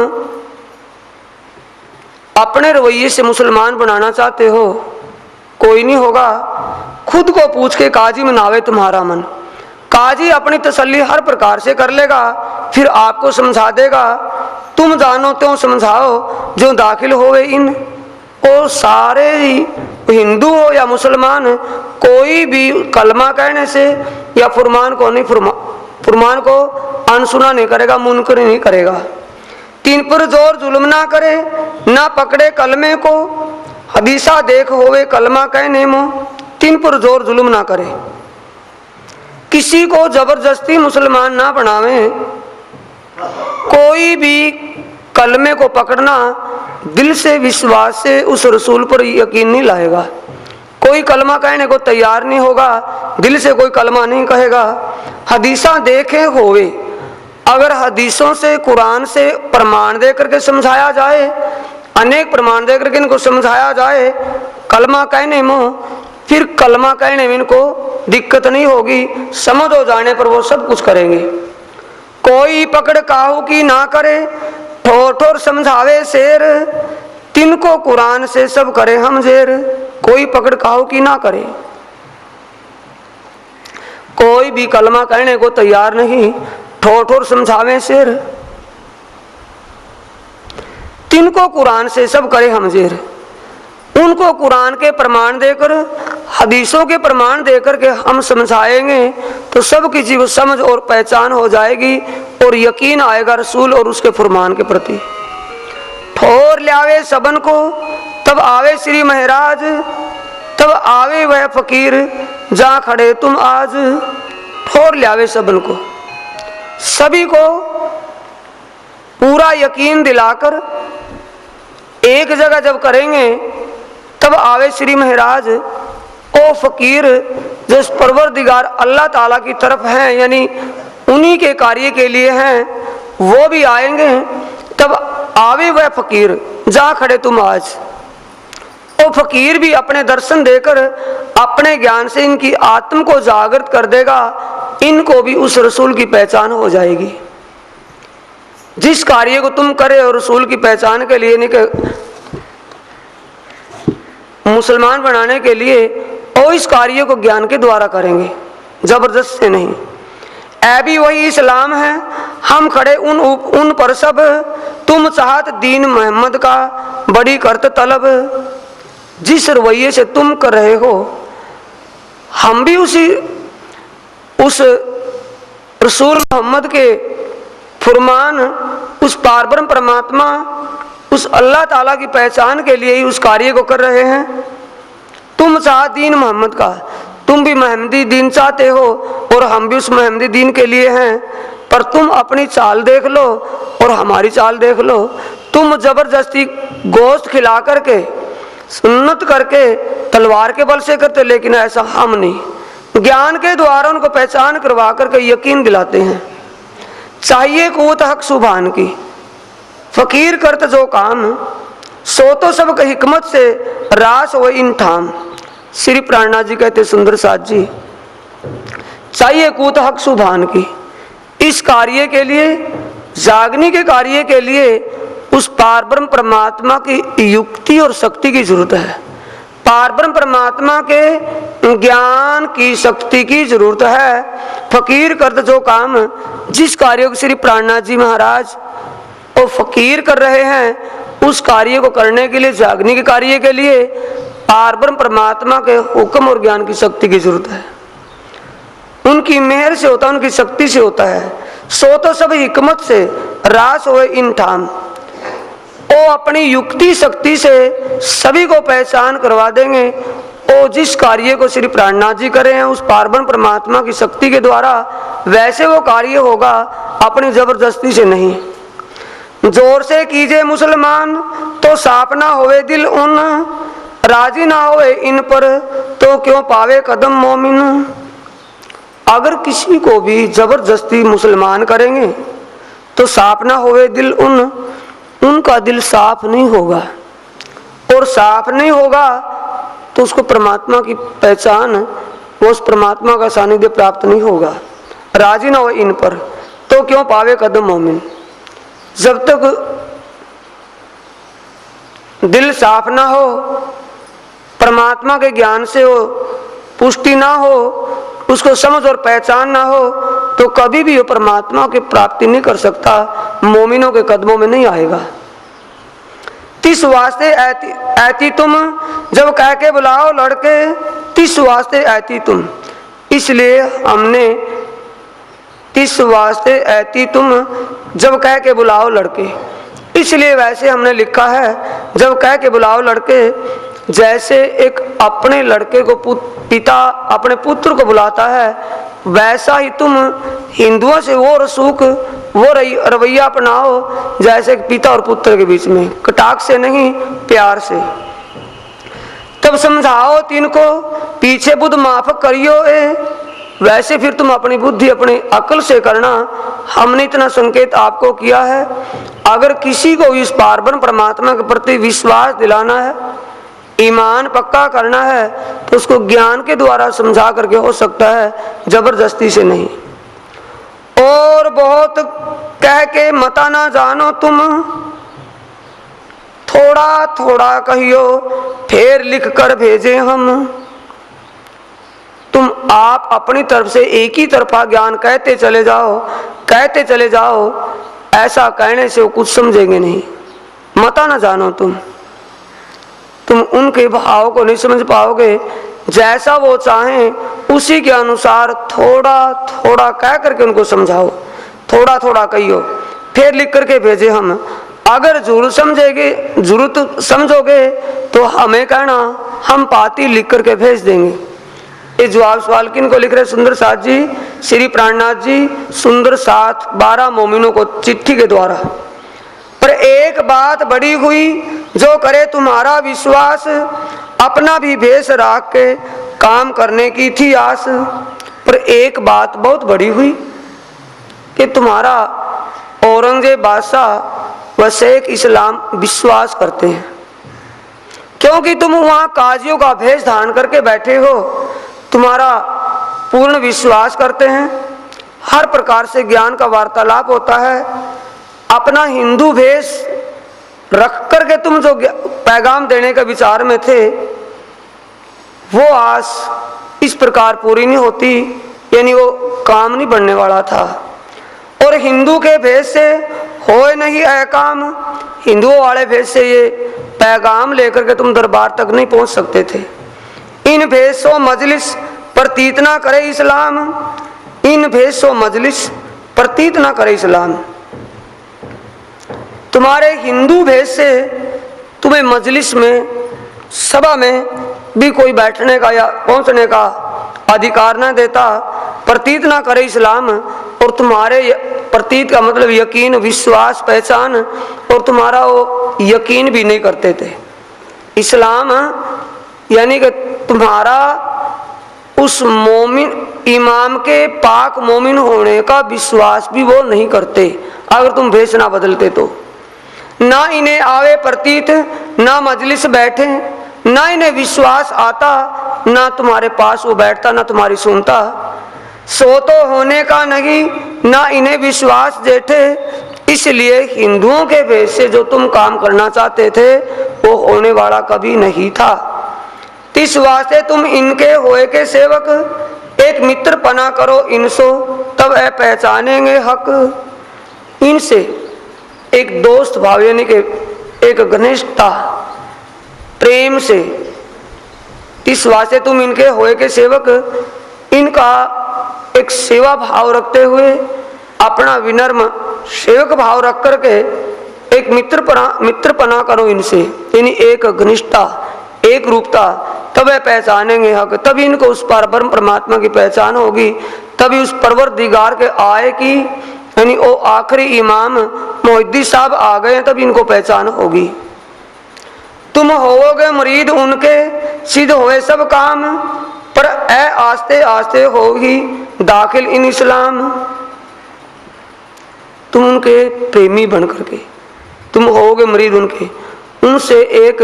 अपने रवैये से मुसलमान बनाना चाहते हो, कोई नहीं होगा, खुद को पूछ के काजी मनावे तुम्हारा मन। काजी अपनी तसल्ली हर प्रकार से कर लेगा, फिर आपको समझा देगा। तुम जानो त्यों समझाओ जो दाखिल होवे इन। और सारे ही हिंदू हो या मुसलमान, कोई भी कलमा कहने से या फरमान को नहीं, फरमान को अनसुना नहीं करेगा, मुनकर नहीं करेगा। तीन पर जोर जुल्म ना करे, ना पकड़े कलमे को, हदीसा देख होवे कलमा कहने मो। तीन पर जोर जुल्म ना करे, किसी को जबरदस्ती मुसलमान ना बनावे। कोई भी कलमे को पकड़ना दिल से विश्वास से उस रसूल पर यकीन नहीं लाएगा। कोई कलमा कहने को तैयार नहीं होगा, दिल से कोई कलमा नहीं कहेगा। हदीसा देखे होवे, अगर हदीसों से कुरान से प्रमाण दे करके समझाया जाए, अनेक प्रमाण दे करके इनको समझाया जाए कलमा कहने में, फिर कलमा कहने में इनको दिक्कत नहीं होगी, समझ हो जाने पर वो सब कुछ करेंगे। कोई पकड़ काहू की ना करे, ठोर ठोर समझावे शेर, तिनको कुरान से सब करे हम जेर। कोई पकड़ काहू की ना करे, कोई भी कलमा कहने को तैयार नहीं, ठोर ठोर समझावे शेर, तिनको कुरान से सब करे हम जेर। उनको कुरान के प्रमाण देकर, हदीसों के प्रमाण देकर के हम समझाएंगे तो सब किसी को समझ और पहचान हो जाएगी। और यकीन आएगा रसूल और उसके फरमान के प्रति। ठोर ल्यावे सबन को तब आवे श्री महाराज, तब आवे वह फकीर जा खड़े तुम आज। ठोर ल्यावे सबन को, सभी को पूरा यकीन दिलाकर एक जगह जब करेंगे तब आवे श्री महाराज। ओ फकीर जो परवरदिगार अल्लाह ताला की तरफ हैं, यानी उन्हीं के कार्य के लिए हैं, वो भी आएंगे। तब आवे वह फकीर जा खड़े तुम आज। वो फकीर भी अपने दर्शन देकर अपने ज्ञान से इनकी आत्म को जागृत कर देगा, इनको भी उस रसूल की पहचान हो जाएगी। जिस कार्य को तुम करे और रसूल की पहचान के लिए, नहीं मुसलमान बनाने के लिए, और इस कार्य को ज्ञान के द्वारा करेंगे, जबरदस्त से नहीं। ऐबी वही इस्लाम है, हम खड़े उन पर सब, तुम चाहत दीन मोहम्मद का बड़ी करत तलब। जिस रवैये से तुम कर रहे हो, हम भी उस रसूल मोहम्मद के फरमान, उस पारब्रह्म परमात्मा, उस अल्लाह ताला की पहचान के लिए ही उस कार्य को कर रहे हैं। तुम चाहत दीन मोहम्मद का, तुम भी महमदी दीन चाहते हो और हम भी उस महमदी दीन के लिए हैं। पर तुम अपनी चाल देख लो और हमारी चाल देख लो। तुम जबरदस्ती गोश्त खिला करके, सुन्नत करके, तलवार के बल से करते, लेकिन ऐसा हम नहीं। ज्ञान के द्वारा उनको पहचान करवा करके यकीन दिलाते हैं। चाहिए कूत हक सुभान की, फकीर करत जो काम, सो तो सब हिकमत से रास हो इन ठाम। श्री प्राणनाथ जी कहते सुंदर साथ जी, चाहिए कूत हक सुभान की, इस कार्य के लिए, जागने के कार्य के लिए उस पारब्रह्म परमात्मा की युक्ति और शक्ति की जरूरत है। पारब्रह्म परमात्मा के ज्ञान की शक्ति की जरूरत है। फकीर करते जो काम, जिस कार्य को श्री प्राणनाथ जी महाराज और फकीर कर रहे हैं, उस कार्य को करने के लिए, जागने के कार्य के लिए पारब्रह्म परमात्मा के हुक्म और ज्ञान की शक्ति की जरूरत है। उनकी मेहर से होता है, उनकी शक्ति से होता है। सो तो सब हिकमत से रास हो इन ठाम, वो अपनी युक्ति शक्ति से सभी को पहचान करवा देंगे। और जिस कार्य को श्री प्राणनाथ जी करे हैं उस पारब्रह्म परमात्मा की शक्ति के द्वारा, वैसे वो कार्य होगा, अपनी जबरदस्ती से नहीं। जोर से कीजिए मुसलमान तो साफ ना होवे दिल उन, राजी ना होवे इन पर तो क्यों पावे कदम मोमिन। अगर किसी को भी जबरदस्ती मुसलमान करेंगे तो साफ ना होवे दिल उनका दिल साफ नहीं होगा, और साफ नहीं होगा तो उसको परमात्मा की पहचान, वो उस परमात्मा का सानिध्य प्राप्त नहीं होगा। राजी ना हो इन पर तो क्यों पावे कदम मोमिन। जब तक दिल साफ ना हो, परमात्मा के ज्ञान से हो पुष्टि ना हो, उसको समझ और पहचान ना हो, तो कभी भी वो परमात्मा की प्राप्ति नहीं कर सकता, मोमिनों के कदमों में नहीं आएगा। तिस वास्ते ऐती तुम जब कह के बुलाओ लड़के, तिस वास्ते ऐती तुम, इसलिए हमने तिस वास्ते ऐती तुम जब कह के बुलाओ लड़के, इसलिए वैसे हमने लिखा है जब कह के बुलाओ लड़के। जैसे एक अपने लड़के को पिता अपने पुत्र को बुलाता है, वैसा ही तुम हिंदुओं से वो रसूख, वो रवैया अपनाओ जैसे पिता और पुत्र के बीच में, कटाक्ष से नहीं, प्यार से। तब समझाओ तिनको पीछे बुद्ध माफ करियो ए, वैसे फिर तुम अपनी बुद्धि अपनी अकल से करना। हमने इतना संकेत आपको किया है। अगर किसी को इस पारब्रह्म परमात्मा के प्रति विश्वास दिलाना है, ईमान पक्का करना है, तो उसको ज्ञान के द्वारा समझा करके हो सकता है, जबरदस्ती से नहीं। और बहुत कह के मता ना जानो तुम, थोड़ा थोड़ा कहियो फिर लिख कर भेजे हम। तुम आप अपनी तरफ से एक ही तरफा ज्ञान कहते चले जाओ, कहते चले जाओ, ऐसा कहने से वो कुछ समझेंगे नहीं। मता ना जानो तुम उनके भाव को नहीं समझ पाओगे। जैसा वो चाहें उसी के अनुसार थोड़ा थोड़ा कह करके उनको समझाओ, थोड़ा थोड़ा कहियो, फिर लिख करके भेजे हम। अगर जरूरत समझोगे तो हमें कहना, हम पाती लिख करके भेज देंगे। ये जवाब सवाल किन को लिख रहे? सुंदर साथ जी, श्री प्राणनाथ जी, सुंदर साथ 12 मोमिनों को चिट्ठी के द्वारा। पर एक बात बड़ी हुई, जो करे तुम्हारा विश्वास, अपना भी भेष राख के काम करने की थी आस। पर एक बात बहुत बड़ी हुई कि तुम्हारा औरंगजेब बादशाह व शेख इस्लाम विश्वास करते हैं, क्योंकि तुम वहां काजियों का भेष धारण करके बैठे हो, तुम्हारा पूर्ण विश्वास करते हैं। हर प्रकार से ज्ञान का वार्तालाप होता है। अपना हिंदू भेष रख करके तुम जो पैगाम देने के विचार में थे, वो आस इस प्रकार पूरी नहीं होती, यानी वो काम नहीं बनने वाला था। और हिंदू के भेष से होए नहीं ऐ काम, हिंदुओं वाले भेष से ये पैगाम लेकर के तुम दरबार तक नहीं पहुंच सकते थे। इन भेषों मजलिस प्रतीत ना करे इस्लाम, इन भेषों मजलिस प्रतीत ना करे इस्लाम। तुम्हारे हिंदू भेष से तुम्हें मजलिस में, सभा में भी कोई बैठने का या पहुंचने का अधिकार न देता, प्रतीत ना करे इस्लाम। और तुम्हारे प्रतीत का मतलब यकीन, विश्वास, पहचान, और तुम्हारा वो यकीन भी नहीं करते थे। इस्लाम यानी कि तुम्हारा उस मोमिन इमाम के पाक मोमिन होने का विश्वास भी वो नहीं करते, अगर तुम भेष ना बदलते तो। ना इन्हें आवे प्रतीत, ना मजलिस बैठे, ना इन्हें विश्वास आता, ना तुम्हारे पास वो बैठता, ना तुम्हारी सुनता। सो तो होने का नहीं, ना इन्हें विश्वास जेठे, इसलिए हिंदुओं के भेष से जो तुम काम करना चाहते थे वो होने वाला कभी नहीं था। इस वास्ते तुम इनके होए के सेवक, एक मित्र पना करो इनसो, तब ऐ पहचानेंगे हक। इनसे एक दोस्त भाव यानी कि एक घनिष्ठता, प्रेम से, इस वास्ते तुम इनके होए के सेवक, इनका एक सेवा भाव रखते हुए, अपना विनम्र सेवक भाव रख करके एक मित्रपना करो इनसे, यानी एक घनिष्ठता, एक रूपता, तब वे पहचानेंगे हक। तभी इनको उस परब्रह्म परमात्मा की पहचान होगी, तभी उस परवरदिगार के आए की, यानी वो आखिरी इमाम मोहिद्दी साहब आ गए, तभी इनको पहचान होगी। तुम होगे मुरीद उनके, सिद्ध होए सब काम, पर ऐ आस्ते आस्ते होगी दाखिल इन इस्लाम। तुम उनके प्रेमी बन करके, तुम होगे मुरीद उनके, उनसे एक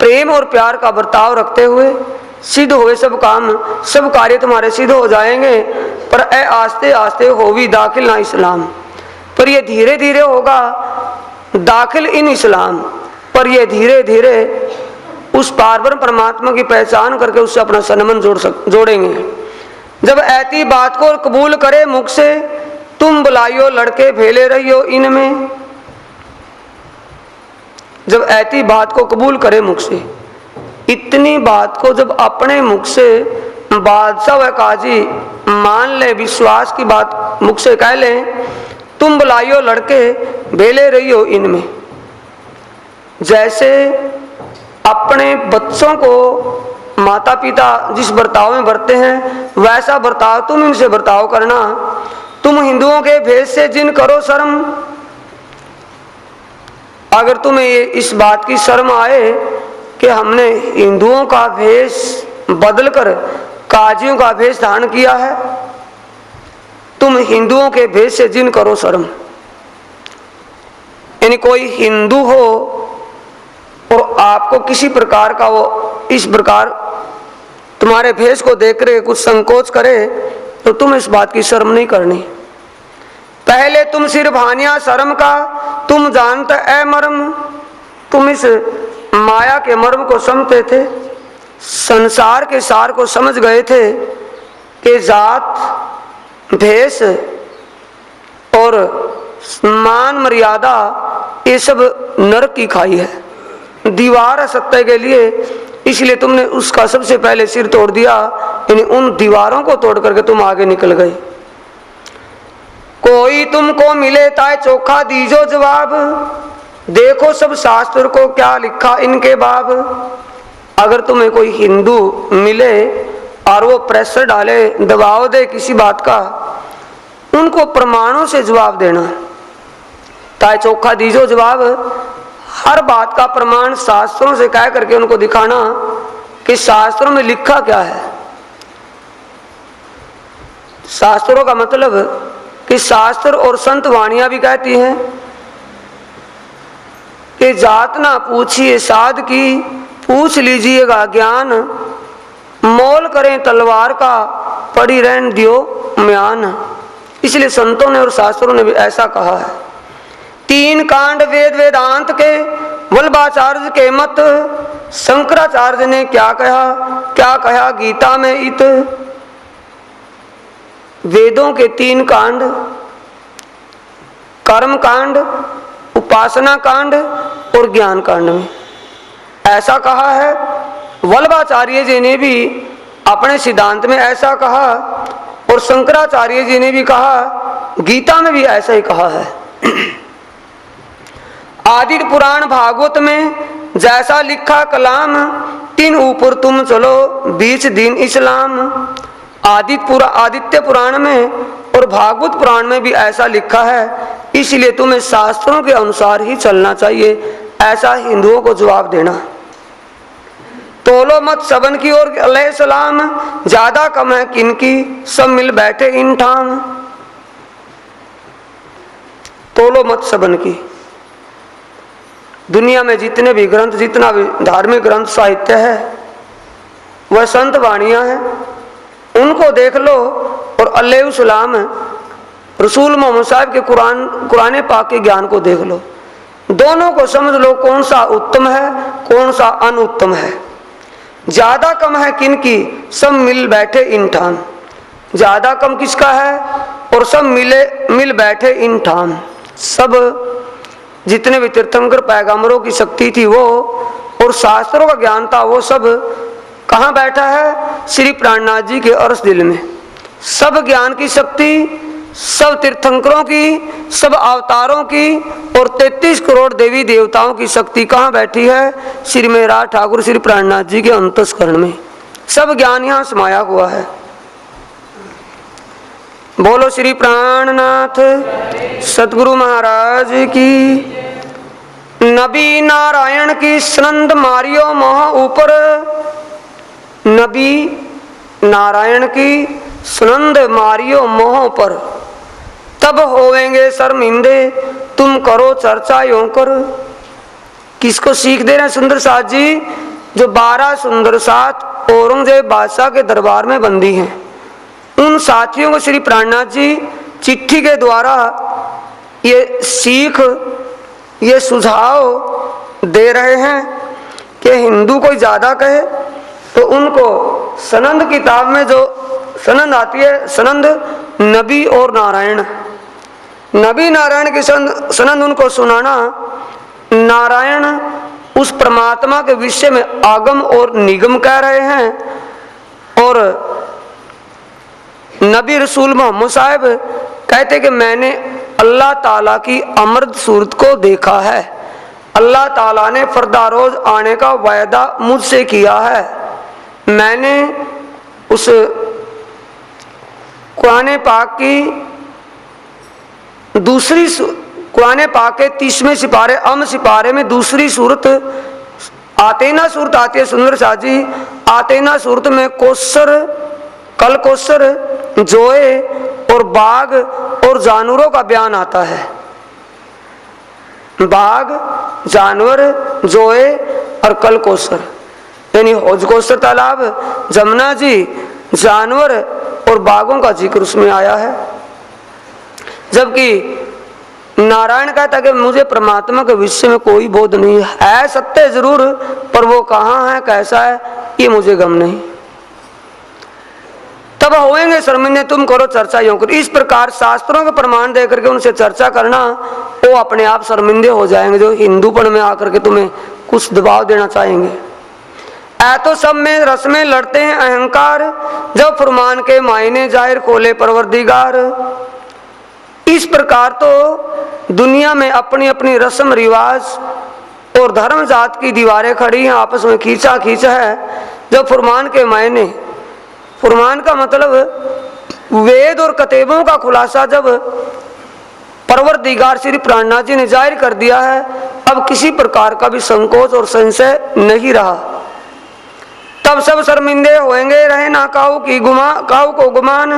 प्रेम और प्यार का बर्ताव रखते हुए सिद्ध हुए सब काम, सब कार्य तुम्हारे सिद्ध हो जाएंगे। पर ऐ आस्ते आस्ते होगी दाखिल ना इस्लाम, पर ये धीरे धीरे होगा दाखिल इन इस्लाम, पर ये धीरे धीरे उस पारब्रह्म परमात्मा की पहचान करके उससे अपना संबंध जोड़ेंगे। जब ऐसी बात को कबूल करे मुख से, तुम बुलाइयो लड़के भेले रहियो इनमें। जब ऐसी बात को कबूल करे मुख से, इतनी बात को जब अपने मुख से बादशाह व काजी मान ले, विश्वास की बात मुख से कह ले, तुम बुलाइयो लड़के भेले रहियो इनमें। जैसे अपने बच्चों को माता पिता जिस बर्ताव में बरते हैं, वैसा बर्ताव तुम इनसे बर्ताव करना। तुम हिंदुओं के भेष से जिन करो शर्म, अगर तुम्हें ये इस बात की शर्म आए कि हमने हिंदुओं का भेष बदलकर काजियों का भेष धारण किया है, तुम हिंदुओं के भेष से जिन करो शर्म। यानी कोई हिंदू हो और आपको किसी प्रकार का वो इस प्रकार तुम्हारे भेष को देख कर कुछ संकोच करे, तो तुम इस बात की शर्म नहीं करनी। पहले तुम सिर भानिया शर्म का, तुम जानते ऐ मर्म। तुम इस माया के मर्म को समझते थे, संसार के सार को समझ गए थे कि जात भेष और मान मर्यादा ये सब नरक की खाई है, दीवार है सत्य के लिए। इसलिए तुमने उसका सबसे पहले सिर तोड़ दिया यानी उन दीवारों को तोड़ करके तुम आगे निकल गए। कोई तुमको मिले ताए चोखा दीजो जवाब, देखो सब शास्त्र को क्या लिखा इनके बाब। अगर तुम्हें कोई हिंदू मिले और वो प्रेशर डाले, दबाव दे किसी बात का, उनको प्रमाणों से जवाब देना। ताए चोखा दीजो जवाब, हर बात का प्रमाण शास्त्रों से कह करके उनको दिखाना कि शास्त्रों में लिखा क्या है। शास्त्रों का मतलब कि शास्त्र और संत वाणियां भी कहती हैं कि जात ना पूछिए साध की, पूछ लीजिएगा ज्ञान, मोल करें तलवार का, पड़ी रहन दियो म्यान। इसलिए संतों ने और शास्त्रों ने भी ऐसा कहा है। 3 कांड वेद वेदांत के, वल्लभाचार्य के मत, शंकराचार्य ने क्या कहा गीता में इत। वेदों के 3 कांड, कर्म कांड, उपासना कांड और ज्ञान कांड में ऐसा कहा है। वल्लभाचार्य जी ने भी अपने सिद्धांत में ऐसा कहा और शंकराचार्य जी ने भी कहा, गीता में भी ऐसा ही कहा है। आदि पुराण भागवत में जैसा लिखा कलाम, 3 ऊपर तुम चलो बीच दिन इस्लाम। आदित्य पुराण में और भागवत पुराण में भी ऐसा लिखा है, इसलिए तुम्हें शास्त्रों के अनुसार ही चलना चाहिए, ऐसा हिंदुओं को जवाब देना। तोलो मत सबन की और अलैहि सलाम, ज्यादा कम है किनकी, सब मिल बैठे इन ठाम। तोलो मत सबन की। दुनिया में जितने भी ग्रंथ, जितना भी धार्मिक ग्रंथ साहित्य है, वह संत वाणियां हैं, उनको देख लो और अलैहि सलाम रसूल मोहम्मद साहब के कुरान पाक के ज्ञान को देख लो। दोनों को समझ लो कौन सा उत्तम है, कौन सा अनुत्तम है। ज्यादा कम है किनकी, सब मिल बैठे इन ठाम। ज्यादा कम किसका है और सब मिल बैठे इन ठाम। सब जितने भी तीर्थंकर पैगंबरों की शक्ति थी वो, और शास्त्रों का ज्ञान था, वो सब कहाँ बैठा है, श्री प्राणनाथ जी के अर्श दिल में। सब ज्ञान की शक्ति, सब तीर्थंकरों की, सब अवतारों की और 33 करोड़ देवी देवताओं की शक्ति कहाँ बैठी है, श्री मेहराज ठाकुर श्री प्राणनाथ जी के अंतस्करण में। सब ज्ञान यहाँ समाया हुआ है। बोलो श्री प्राणनाथ सतगुरु महाराज की। नबी नारायण की सनंद मारियो मोह ऊपर, नबी नारायण की सुनंद मारियो मोह पर, तब होवेंगे शर्मिंदे तुम करो चर्चा यों कर। किसको सीख दे रहे हैं सुंदर साथ जी? जो 12 सुंदर साथ औरंगजेब बादशाह के दरबार में बंदी हैं, उन साथियों को श्री प्राणनाथ जी चिट्ठी के द्वारा ये सीख, ये सुझाव दे रहे हैं कि हिंदू कोई ज्यादा कहे तो उनको सनंद किताब में जो सनंद आती है, सनंद नबी और नारायण, नबी नारायण की सनंद उनको सुनाना। नारायण उस परमात्मा के विषय में आगम और निगम कह रहे हैं, और नबी रसूल मोहम्मद साहब कहते कि मैंने अल्लाह ताला की अमृत सूरत को देखा है, अल्लाह ताला ने फरदा रोज आने का वायदा मुझसे किया है। मैंने उस कुरान पाक की दूसरी, कुरान पाक के 30वें सिपारे अम सिपारे में दूसरी सूरत आतेना सूरत आती है। सुंदर शाह जी, आतेना सूरत में कौसर, कल कौसर, जोए और बाघ और जानवरों का बयान आता है। बाघ, जानवर, जोए और कल कौसर, यानी हौज कौसर तालाब, जमुना जी, जानवर और बाघों का जिक्र उसमें आया है। जबकि नारायण कहता है कि मुझे परमात्मा के विषय में कोई बोध नहीं है, सत्य जरूर, पर वो कहाँ है, कैसा है, ये मुझे गम नहीं। तब होएंगे शर्मिंदे तुम करो चर्चा यूं कर। इस प्रकार शास्त्रों के प्रमाण दे करके उनसे चर्चा करना, वो अपने आप शर्मिंदे हो जाएंगे जो हिंदूपन में आकर के तुम्हें कुछ दबाव देना चाहेंगे। ऐ तो सब में रस में लड़ते हैं अहंकार, जब फरमान के मायने जाहिर खोले परवरदिगार। इस प्रकार तो दुनिया में अपनी अपनी रस्म रिवाज और धर्म जात की दीवारें खड़ी हैं, आपस में खींचा खींचा है। जब फरमान के मायने, फरमान का मतलब वेद और कतेबों का खुलासा जब परवरदिगार श्री प्राणनाथ जी ने जाहिर कर दिया है, अब किसी प्रकार का भी संकोच और संशय नहीं रहा। तब सब शर्मिंदे होंगे, रहे ना काऊ को गुमान,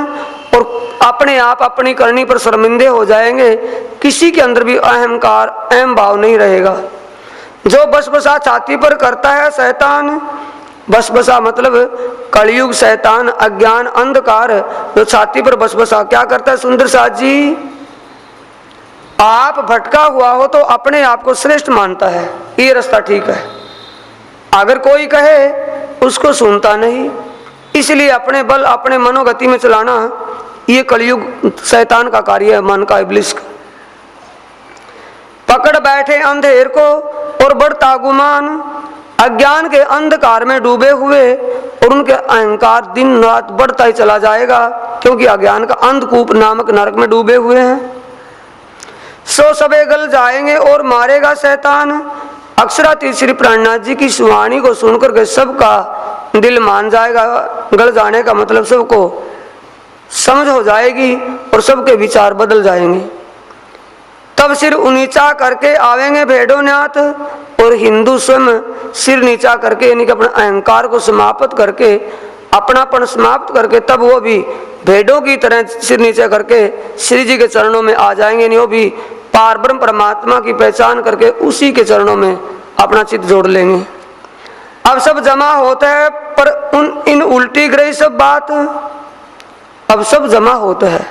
और अपने आप अपनी करनी पर शर्मिंदे हो जाएंगे। किसी के अंदर भी अहंकार अहम भाव नहीं रहेगा। जो बसबसा छाती पर करता है शैतान, बसबसा मतलब कलयुग शैतान अज्ञान अंधकार, जो छाती पर बसबसा क्या करता है सुंदर साथ जी, आप भटका हुआ हो तो अपने आप को श्रेष्ठ मानता है, ये रास्ता ठीक है। अगर कोई कहे उसको सुनता नहीं, इसलिए अपने बल अपने मनोगति में चलाना ये कलयुग शैतान का कार्य है, मन का इब्लिस का। पकड़ बैठे अंधेर को और बढ़ता गुमान, अज्ञान के अंधकार में डूबे हुए, और उनके अहंकार दिन रात बढ़ता ही चला जाएगा, क्योंकि अज्ञान का अंधकूप नामक नरक में डूबे हुए हैं। सो सबे गल जाएंगे और मारेगा शैतान। अक्षरातीत श्री प्राणनाथ जी की सुवाणी को सुनकर के सबका दिल मान जाएगा। गल जाने का मतलब सबको समझ हो जाएगी और सबके विचार बदल जाएंगे। तब सिर नीचा करके आवेंगे भेड़ों न्यात, और हिंदू स्वयं सिर नीचा करके यानी कि अपने अहंकार को समाप्त करके, अपनापन समाप्त करके, तब वो भी भेड़ों की तरह सिर नीचा करके श्री जी के चरणों में आ जाएंगे। नहीं वो भी पार ब्रह्म परमात्मा की पहचान करके उसी के चरणों में अपना चित्त जोड़ लेंगे। अब सब जमा होता है पर इन उल्टी ग्रही सब बात, अब सब जमा होता है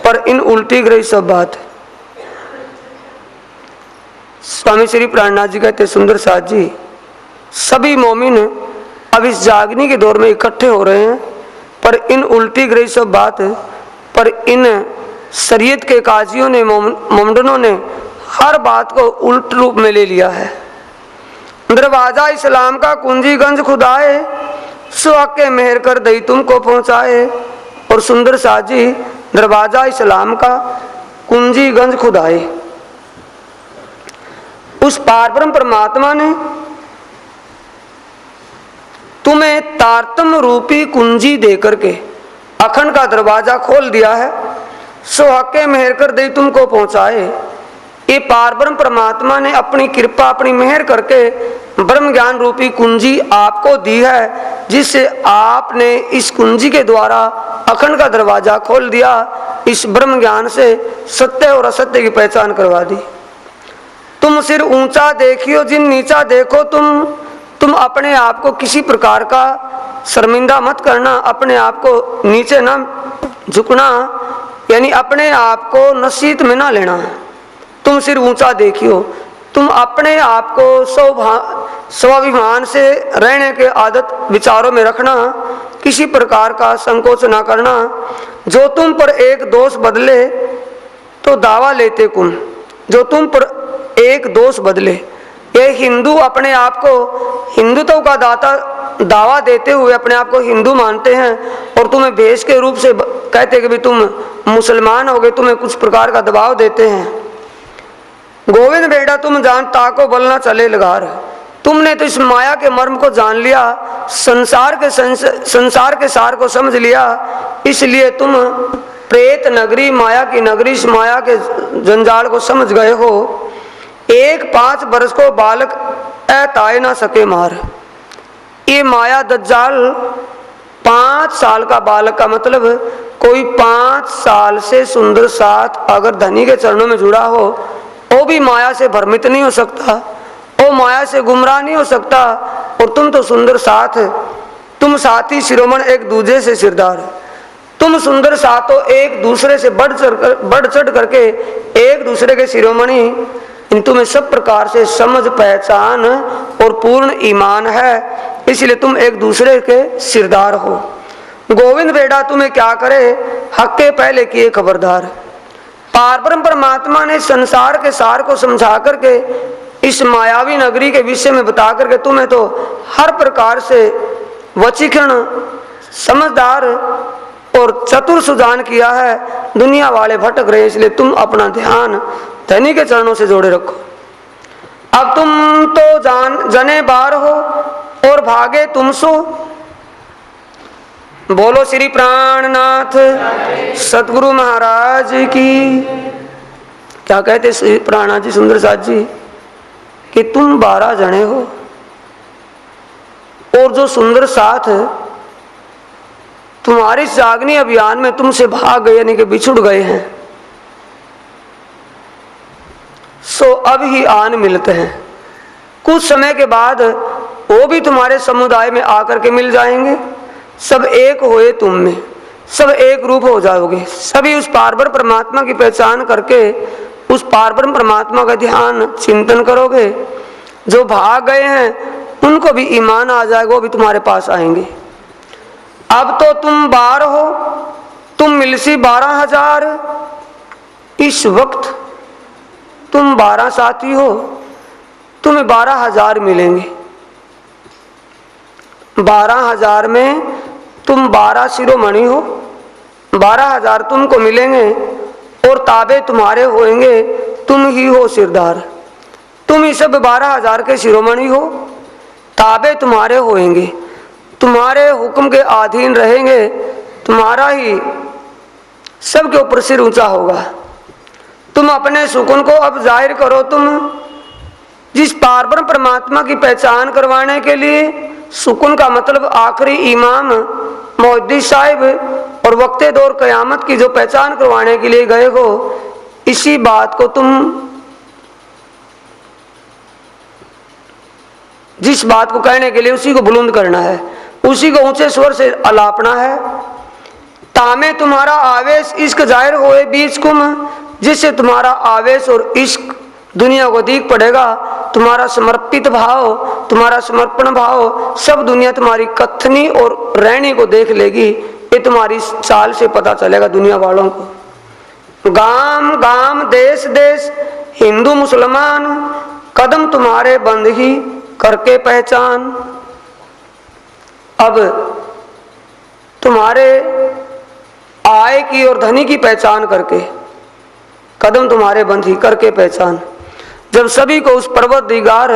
पर इन उल्टी ग्रही सब बात। स्वामी श्री प्राणनाथ जी कहते सुंदर साथ जी, सभी मोमिन अब इस जागनी के दौर में इकट्ठे हो रहे हैं, पर इन उल्टी ग्रही सब बात, पर इन शरीयत के काजियों ने मोमडनों ने हर बात को उल्ट रूप में ले लिया है। दरवाजा इस्लाम का कुंजी गंज खुदाए, सुहाके मेहर कर दई तुमको पहुंचाए। और सुंदर साथ जी, दरवाजा इस्लाम का कुंजी गंज खुदाए, उस पार ब्रह्म परमात्मा ने तुम्हें तारतम रूपी कुंजी देकर के अखंड का दरवाजा खोल दिया है। सुहाके मेहर कर दे तुमको पहुंचाए। ये पार ब्रह्म परमात्मा ने अपनी कृपा अपनी मेहर करके ब्रह्म ज्ञान रूपी कुंजी आपको दी है, जिससे आपने इस कुंजी के द्वारा अखंड का दरवाजा खोल दिया। इस ब्रह्म ज्ञान से सत्य और असत्य की पहचान करवा दी। तुम सिर ऊंचा देखियो जिन नीचा देखो तुम अपने आप को किसी प्रकार का शर्मिंदा मत करना, अपने आप को नीचे ना झुकना, यानी अपने आप को नसीहत में ना लेना। तुम सिर ऊंचा देखियो, तुम अपने आप को स्वाभिमान से रहने के आदत विचारों में रखना, किसी प्रकार का संकोच ना करना। जो तुम पर एक दोष बदले तो दावा लेते कुन, जो तुम पर एक दोष बदले। ये हिंदू अपने आप को हिंदुत्व का दाता दावा देते हुए अपने आप को हिंदू मानते हैं, और तुम्हें भेष के रूप से कहते कि भी तुम मुसलमान हो गए, तुम्हें कुछ प्रकार का दबाव देते हैं। गोविंद बेटा तुम जानता को बलना चले लगार, तुमने तो इस माया के मर्म को जान लिया, संसार के सार को समझ लिया, इसलिए तुम प्रेत नगरी माया की नगरी इस माया के जंजाल को समझ गए हो। एक 5 बरस को बालक ताए ना सके मार। ये माया दज्जाल 5 साल का बालक का मतलब कोई 5 साल से सुंदर साथ अगर धनी के चरणों में जुड़ा हो, वो भी माया से भ्रमित नहीं हो सकता, वो माया से गुमराह नहीं हो सकता। और तुम तो सुंदर साथ, तुम साथी शिरोमण एक दूसरे से सिरदार, तुम सुंदर साथों एक दूसरे से बढ़ चढ़ करके एक दूसरे के शिरोमणि, इन तुम्हें सब प्रकार से समझ पहचान और पूर्ण ईमान है, इसलिए तुम एक दूसरे के सिरदार हो। गोविंद बेटा तुम्हें क्या करे, हक के पहले किए खबरदार। पार ब्रह्म परमात्मा ने संसार के सार को समझा करके इस मायावी नगरी के विषय में बता करके तुम्हें तो हर प्रकार से वचीकरण, समझदार और चतुर सुजान किया है। दुनिया वाले भटक रहे, इसलिए तुम अपना ध्यान धनी के चरणों से जोड़े रखो। अब तुम तो जने बार हो और भागे तुम सो। बोलो श्री प्राणनाथ सतगुरु महाराज की। क्या कहते श्री प्राणनाथ जी, सुंदर साथ जी, कि तुम 12 जने हो और जो सुंदर साथ तुम्हारे जागनी अभियान में तुमसे भाग गए, यानी कि बिछुड़ गए हैं, सो अब ही आन मिलते हैं। कुछ समय के बाद वो भी तुम्हारे समुदाय में आकर के मिल जाएंगे। सब एक होए तुम में, सब एक रूप हो जाओगे। सभी उस पारब्रह्म परमात्मा की पहचान करके उस पारब्रह्म परमात्मा का ध्यान चिंतन करोगे। जो भाग गए हैं उनको भी ईमान आ जाएगा, वो भी तुम्हारे पास आएंगे। अब तो तुम 12 हो, तुम मिलसी 12,000। इस वक्त तुम 12 साथी हो, तुम्हें 12,000 मिलेंगे। 12,000 में तुम 12 शिरोमणि हो, 12,000 तुमको मिलेंगे और ताबे तुम्हारे होंगे, तुम ही हो सिरदार। तुम ही सब 12,000 के शिरोमणि हो, ताबे तुम्हारे होंगे, तुम्हारे हुक्म के अधीन रहेंगे, तुम्हारा ही सबके ऊपर सिर ऊंचा होगा। तुम अपने सुकून को अब जाहिर करो। तुम जिस पारब्रह्म परमात्मा की पहचान करवाने के लिए, सुकून का मतलब आखिरी इमाम मोहद्दी साहिब और वक्ते दौर कयामत की जो पहचान करवाने के लिए गए हो, इसी बात को तुम, जिस बात को कहने के लिए उसी को बुलंद करना है, उसी को ऊंचे स्वर से अलापना है। तामे तुम्हारा आवेश इश्क जाहिर होए बीच कुम, जिससे तुम्हारा आवेश और इश्क दुनिया को दीख पड़ेगा। तुम्हारा समर्पित भाव, तुम्हारा समर्पण भाव सब दुनिया तुम्हारी कथनी और रहनी को देख लेगी। ये तुम्हारी चाल से पता चलेगा दुनिया वालों को। गाम गाम देश देश हिंदू मुसलमान, कदम तुम्हारे बंद ही करके पहचान। अब तुम्हारे आय की और धनी की पहचान करके, कदम तुम्हारे बंद ही करके पहचान। जब सभी को उस परवतदिगार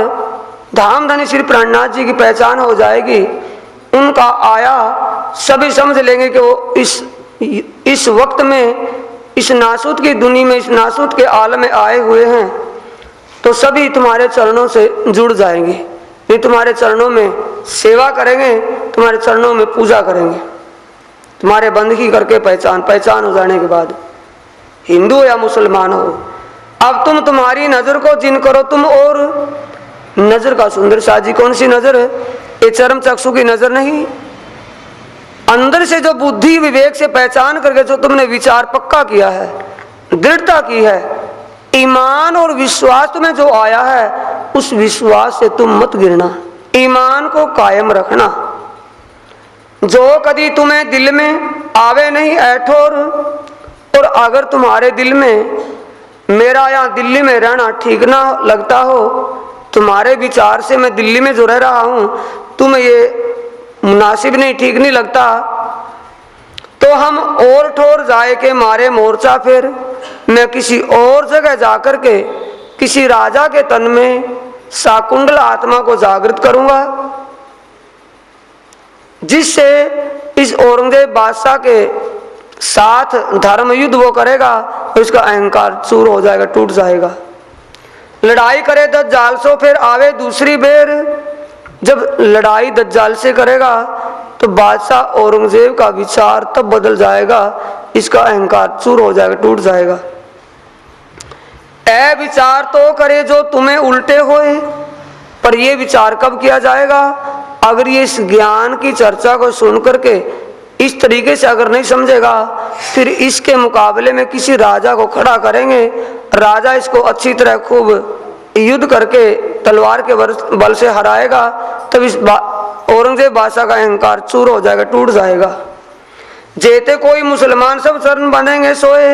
धाम धनी श्री प्राणनाथ जी की पहचान हो जाएगी, उनका आया सभी समझ लेंगे कि वो इस वक्त में इस नासूत की दुनिया में, इस नासूत के आलम में आए हुए हैं, तो सभी तुम्हारे चरणों से जुड़ जाएंगे। ये तुम्हारे चरणों में सेवा करेंगे, तुम्हारे चरणों में पूजा करेंगे। तुम्हारे बंदगी करके पहचान हो जाने के बाद हिंदू या मुसलमान हो, अब तुम तुम्हारी नजर को जिन करो तुम। और नजर का सुंदर साजी, कौन सी नजर है? ये चरम चक्षु की नजर नहीं, अंदर से जो बुद्धि विवेक से पहचान करके जो तुमने विचार पक्का किया है, दृढ़ता की है, ईमान और विश्वास तुम्हें जो आया है, उस विश्वास से तुम मत गिरना, ईमान को कायम रखना। जो कभी तुम्हें दिल में आवे नहीं ऐठोर, और अगर तुम्हारे दिल में मेरा यहाँ दिल्ली में रहना ठीक ना लगता हो, तुम्हारे विचार से मैं दिल्ली में जो रह रहा हूँ तुम्हें ये मुनासिब नहीं, ठीक नहीं लगता, तो हम और ठोर जाए के मारे मोर्चा फिर मैं किसी और जगह जाकर के किसी राजा के तन में शाकुंडल आत्मा को जागृत करूंगा, जिससे इस औरंगजेब बादशाह के साथ धर्म युद्ध वो करेगा और इसका अहंकार चूर हो जाएगा, टूट जाएगा। लड़ाई करे दज्जाल से फिर आवे दूसरी बेर। जब लड़ाई दज्जाल से करेगा तो बादशाह औरंगजेब का विचार तब बदल जाएगा, इसका अहंकार चूर हो जाएगा, टूट जाएगा। ऐ विचार तो करे जो तुम्हें उल्टे होए, पर यह विचार कब किया जाएगा? अगर ये इस ज्ञान की चर्चा को सुन करके इस तरीके से अगर नहीं समझेगा, फिर इसके मुकाबले में किसी राजा को खड़ा करेंगे, राजा इसको अच्छी तरह खूब युद्ध करके तलवार के बल से हराएगा, तब इस औरंगजेब बादशाह का अहंकार चूर हो जाएगा, टूट जाएगा। जेते कोई मुसलमान सब शरण बनेंगे सोए,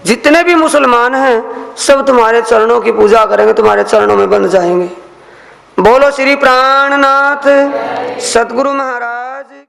जितने भी मुसलमान हैं सब तुम्हारे चरणों की पूजा करेंगे, तुम्हारे चरणों में बंध जाएंगे। बोलो श्री प्राणनाथ सतगुरु महाराज।